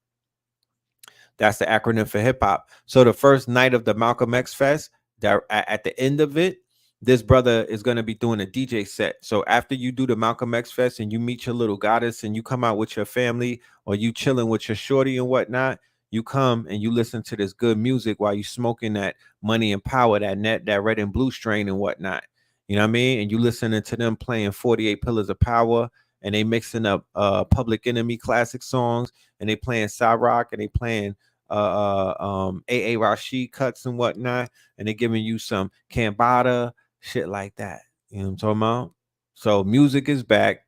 S3: That's the acronym for hip hop. So the first night of the Malcolm X Fest, at the end of it, this brother is going to be doing a DJ set. So after you do the Malcolm X Fest and you meet your little goddess and you come out with your family or you chilling with your shorty and whatnot, you come and you listen to this good music while you smoking that Money and Power, that red and blue strain and whatnot. You know what I mean? And you listening to them playing 48 Pillars of Power, and they mixing up Public Enemy classic songs, and they playing Rock, and they playing AA Rashid cuts and whatnot, and they're giving you some Cambada, shit like that. You know what I'm talking about? So music is back,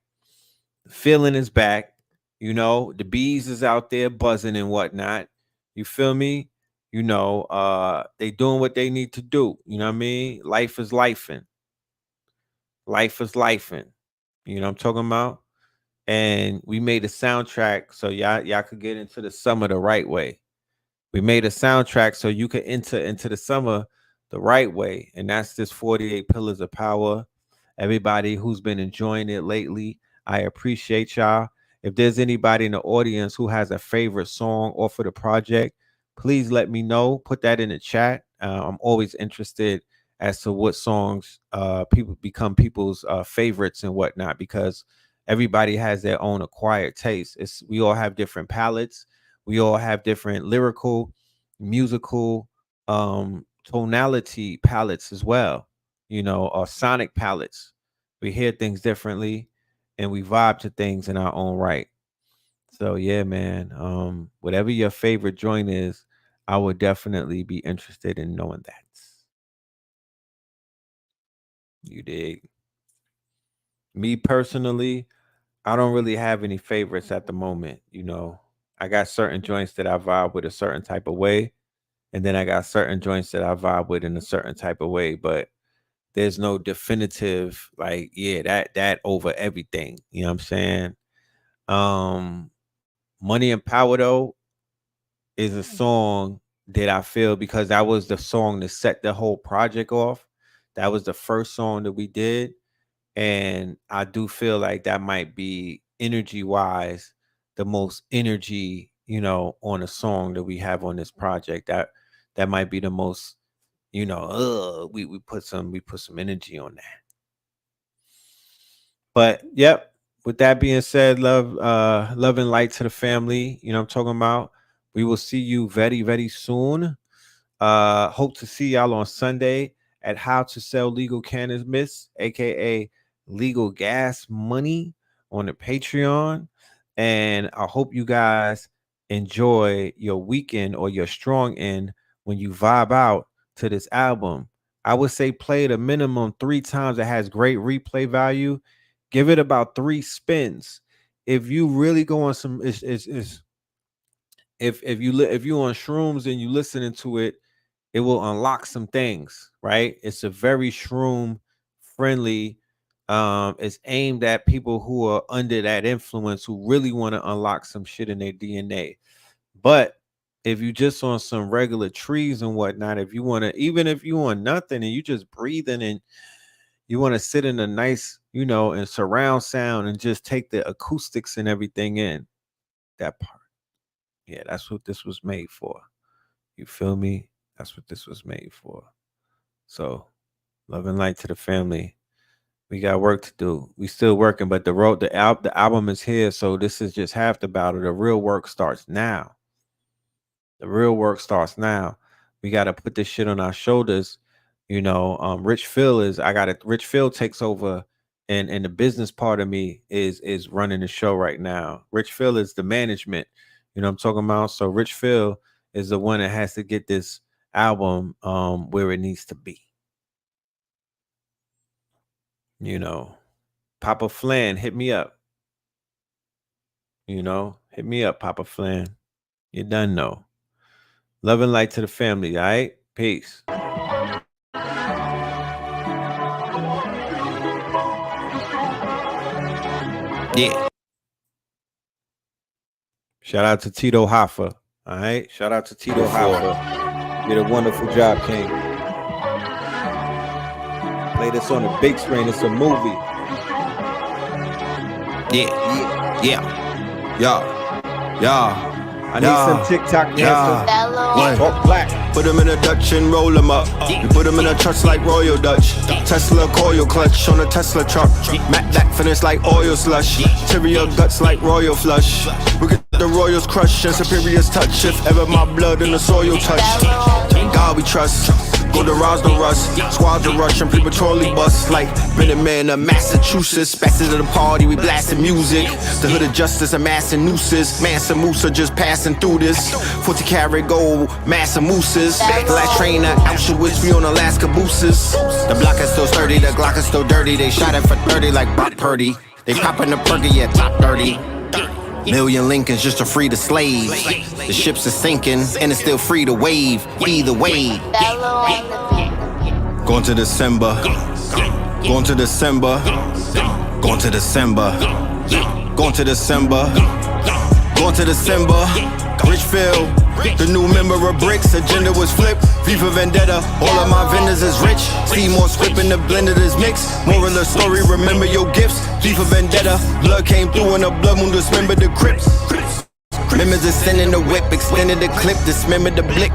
S3: the feeling is back, you know, the bees is out there buzzing and whatnot. You feel me? You know, they doing what they need to do. You know what I mean? Life is lifing. Life is lifing. You know what I'm talking about? And we made a soundtrack so y'all could get into the summer the right way. We made a soundtrack so you can enter into the summer the right way. And that's this 48 Pillars of Power. Everybody who's been enjoying it lately, I appreciate y'all. If there's anybody in the audience who has a favorite song off of the project, please let me know. Put that in the chat. I'm always interested as to what songs people become people's favorites and whatnot, because everybody has their own acquired taste. We all have different palettes. We all have different lyrical, musical, tonality palettes as well, you know, or sonic palettes. We hear things differently and we vibe to things in our own right. So yeah, man. Whatever your favorite joint is, I would definitely be interested in knowing that. You dig? Me personally, I don't really have any favorites at the moment. You know, I got certain joints that I vibe with a certain type of way, and then I got certain joints that I vibe with in a certain type of way. But there's no definitive like, yeah, that over everything. You know what I'm saying? Money and Power though, is a song that I feel, because that was the song that set the whole project off. That was the first song that we did. And I do feel like that might be energy wise the most energy, on a song that we have on this project. That might be the most, we put some energy on that. But yep, with that being said, love and light to the family. You know what I'm talking about? We will see you very, very soon. Hope to see y'all on Sunday at How to Sell Legal Cannabis, aka Legal Gas Money, on the Patreon. And I hope you guys enjoy your weekend or your strong end when you vibe out to this album. I would say play it a minimum 3 times. It has great replay value. Give it about 3 spins. If you really go on some, if you on shrooms and you listening to it, it will unlock some things, right? It's a very shroom friendly. It's aimed at people who are under that influence, who really want to unlock some shit in their DNA. But if you just on some regular trees and whatnot, if you want to, even if you want nothing and you just breathing and you want to sit in a nice, and surround sound and just take the acoustics and everything in, that part. Yeah, that's what this was made for. You feel me? That's what this was made for. So, love and light to the family. We got work to do. We still working, but the album is here. So this is just half the battle. The real work starts now. The real work starts now. We got to put this shit on our shoulders. Rich Phil takes over, and the business part of me is running the show right now. Rich Phil is the management. You know what I'm talking about? So Rich Phil is the one that has to get this album where it needs to be. Papa Flan, hit me up. Hit me up, Papa Flan. You done know. Love and light to the family, all right? Peace. Yeah. Shout out to Tito Hoffa. All right. Shout out to Tito Hoffa. You did a wonderful job, King. Play this on the big screen. It's a movie. Yeah. I need some TikTok dancers. Talk black.
S1: Put them in a Dutch and roll them up. We put them in a truck like Royal Dutch. Tesla coil clutch on a Tesla truck. Matte black finish like oil slush. Tyrion guts like royal flush. We get the royals crush and superiors touch. If ever my blood in the soil touch. God we trust. Go to Ross to Russ. Squads to rush and prematurely bust. Like Minutemen of Massachusetts. Back to the party, we blasting music. The hood of justice amassing nooses. Mansa Musa just passing through this. 40 karat gold, Massa Mooses. The last train to Auschwitz, we on Alaska Booses. The block is still sturdy, the Glock is still dirty. They shot it for 30 like Brock Purdy. They popping the perky, yeah, top 30. Million Lincolns just to free the slaves. The ships are sinking and it's still free to wave. Either way. Going to December. Going to December. Going to December. Going to December. Going to December. Richfield. The new member of Bricks, agenda was flipped. FIFA Vendetta, all of my vendors is rich. See more script in the blender is mixed. Moral of the story, remember your gifts. FIFA Vendetta, blood came through and the blood moon dismembered the Crips. Members extending the whip, extended the clip, dismembered the blick.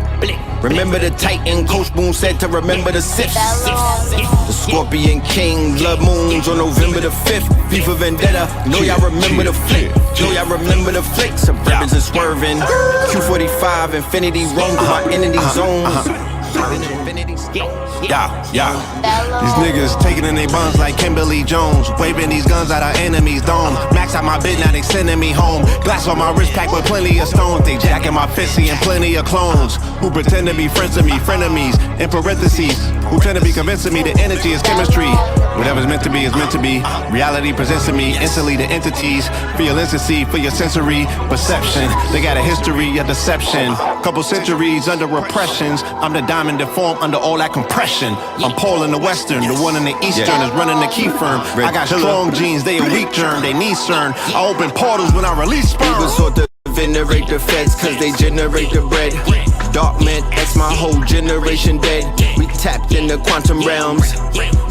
S1: Remember the Titan, Coach Boone said to remember the sips. The Scorpion King, blood moons on November the 5th. FIFA Vendetta, know y'all remember the flick. Know y'all remember the flick. Suburbans are swerving. Q45, Infinity roam through my entity zones.
S2: These niggas taking in they buns like Kimberly Jones. Waving these guns at our enemies' dome. Max out my bid, now they sending me home. Glass on my wrist packed with plenty of stones. They jacking my fist, and plenty of clones. Who pretend to be friends to me, frenemies. In parentheses, who tend to be convincing me the energy is chemistry. Whatever's meant to be is meant to be. Reality presents to me instantly the entities. For your instancy, for your sensory perception. They got a history of deception. Couple centuries under repressions. I'm the diamond deformed under all that compression. I'm Paul in the Western, the one in the Eastern is running the key firm. I got strong genes, they a weak germ, they need CERN. I open portals when I release sperm.
S1: venerate the feds, cause they generate the bread. Dark man, that's my whole generation dead. We tapped in the quantum realms.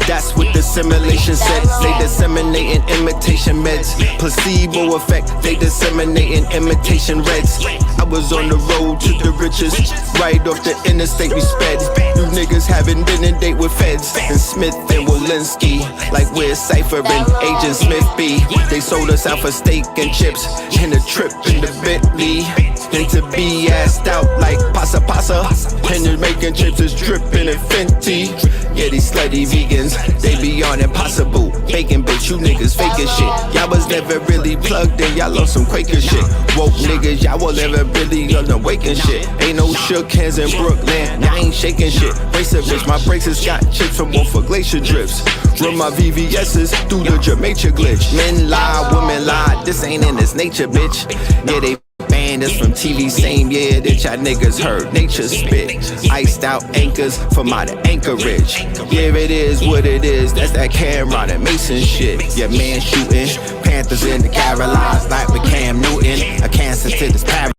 S1: That's what the simulation said. They disseminating imitation meds. Placebo effect, they disseminating imitation reds. I was on the road to the riches. Right off the interstate we sped. You niggas haven't been in date with feds. And Smith and Walensky, like we're Cypher and Agent Smith B. They sold us out for steak and chips. And a trip in the Bentley. And to be assed out like Pasa Pasa. And they're making chips is dripping in Fenty. Yeah, these slutty vegans, they be on impossible. Bacon bitch, you niggas faking shit. Y'all was never really plugged in, y'all on some Quaker shit. Woke niggas, y'all was never really on the waking shit. Ain't no shook hands in Brooklyn, I ain't shaking shit. Race a bitch, my braces got chips from both for glacier drifts. Run my VVS's through the Jamaica glitch. Men lie, women lie, this ain't in its nature, bitch. Yeah, they banned us from TV same year that y'all niggas heard nature spit. Iced out anchors from out of Anchorage. Yeah, it is what it is, that's that Cameron and Mason shit. Yeah, man shooting Panthers in the Carolines like with Cam Newton. A cancer to this parrot.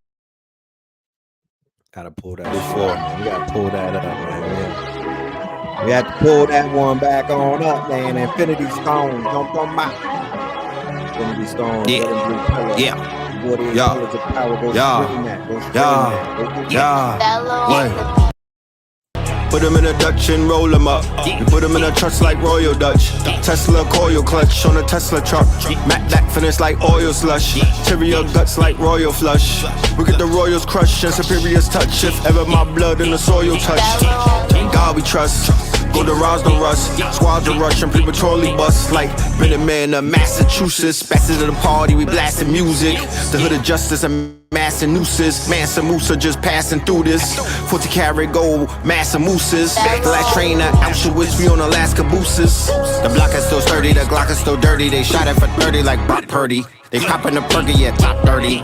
S3: Gotta pull that before, man. We gotta pull that up, man. We have to pull that one back on up, man. Infinity Stones, don't come out. Infinity Stones,
S1: Yeah. Put them in a Dutch and roll them up. We put them in a truck like Royal Dutch. Tesla coil clutch on a Tesla truck. Matt that finish like oil slush. Cheerio guts like royal flush. We get the royals crush and superiors touch. If ever my blood in the soil touch. In God we trust. Go to Ross, no rust. Squads are rushing prematurely bust like Minutemen of Massachusetts. Back to the party, we blasting music. The hood of justice and massing nooses. Mansa Musa just passing through this. 40 karat gold, massa mooses. The last train at Auschwitz, we on Alaska boosters. The block is still sturdy, the Glock is still dirty. They shot it for 30 like Brock Purdy. They popping the perky, yeah, top 30.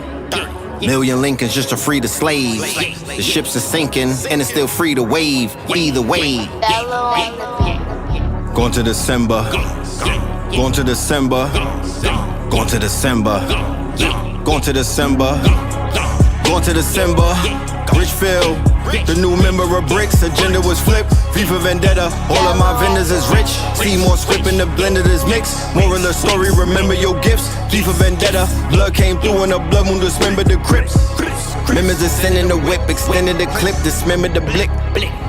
S1: Million Lincolns just to free the slaves. The ships are sinking and it's still free to wave. Either way. Going to December. Going to December. Going to December. Going to December. Going to December. Richfield, the new member of Bricks, agenda was flipped. FIFA Vendetta, all of my vendors is rich. See more script in the blend of this mix. Moral of the story, remember your gifts. FIFA Vendetta, blood came through and the blood moon dismembered the Crips. Members ascending the whip, extended the clip, dismember the blick.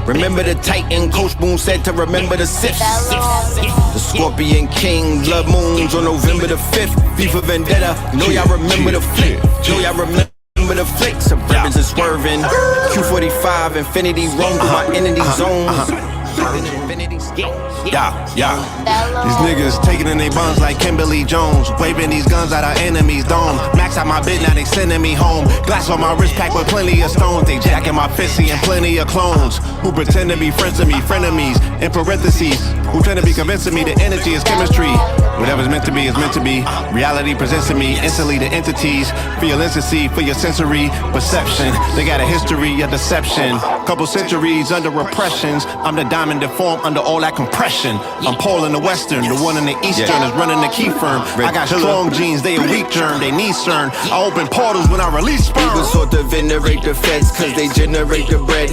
S1: Remember the Titan, Coach Boone said to remember the sips. The Scorpion King, blood moons on November the 5th. FIFA Vendetta, know y'all remember the flip. Know y'all remember the flicks, suburbans are swerving. Q45, infinity roam through my entity zones.
S2: These niggas taking in they buns like Kimberly Jones. Waving these guns at our enemies' dome. Max out my bid, now they sending me home. Glass on my wrist packed with plenty of stones. They jacking my fist, and plenty of clones who pretend to be friends of me, frenemies. In parentheses, who tend to be convincing me the energy is chemistry. Whatever's meant to be is meant to be. Reality presents to me instantly the entities. Feel ecstasy for your sensory perception. They got a history of deception. Couple centuries under repressions. I'm the diamond deformed under all that compression. I'm Paul in the Western, the one in the Eastern is running the key firm. I got strong genes, they a weak germ, they need CERN. I open portals when I release sperm.
S1: We was taught to venerate the feds, cause they generate the bread.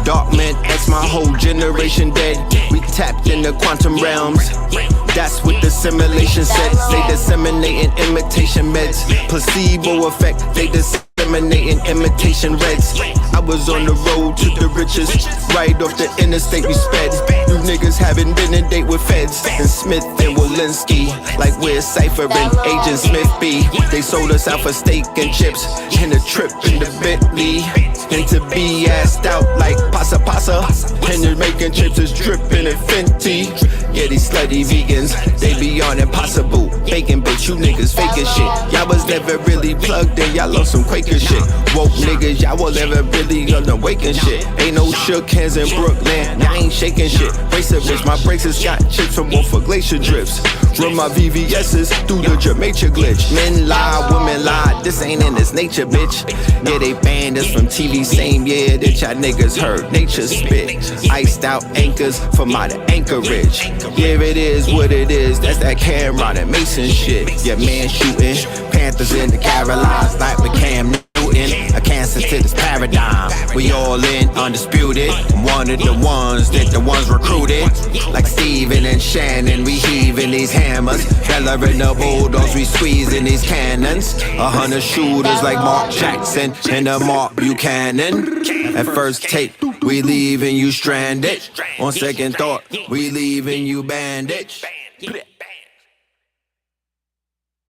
S1: Dark man, that's my whole generation dead. We tapped in the quantum realms. That's what the simulation said. They disseminating imitation meds. Placebo effect, they disseminating imitation reds. I was on the road to the riches. Right off the interstate we sped. You niggas haven't been in date with feds. And Smith and Walensky, like we're Cypher and Agent Smith B. They sold us out for steak and chips. And a trip in the Bentley. And to be assed out like Pasa Pasa. And they're making chips is dripping in Fenty. Yeah, these slutty vegans, they be on impossible. Bacon bitch, you niggas faking shit. Y'all was never really plugged in, y'all on some Quaker shit. Woke niggas, y'all was never really on the waking shit. Ain't no shook hands in Brooklyn, I ain't shaking shit. Race a bitch, my braces got chips from both for glacier drifts. Run my VVS's through the Jamaica glitch. Men lie, women lie, this ain't in its nature, bitch. Yeah, they banned us from TV same year that y'all niggas heard nature spit. Iced out anchors from out of Anchorage. Yeah, it is what it is, that's that Cameron and Mason shit. Yeah, man shooting Panthers in the Carolines like with Cam Newton. answers to this paradigm. We all in, undisputed. One of the ones that the ones recruited. Like Steven and Shannon, we heaving these hammers. Bella and the Bulldogs, we squeezing these cannons. 100 shooters like Mark Jackson and the Mark Buchanan. At first take, we leaving you stranded. On second thought, we leaving you bandaged.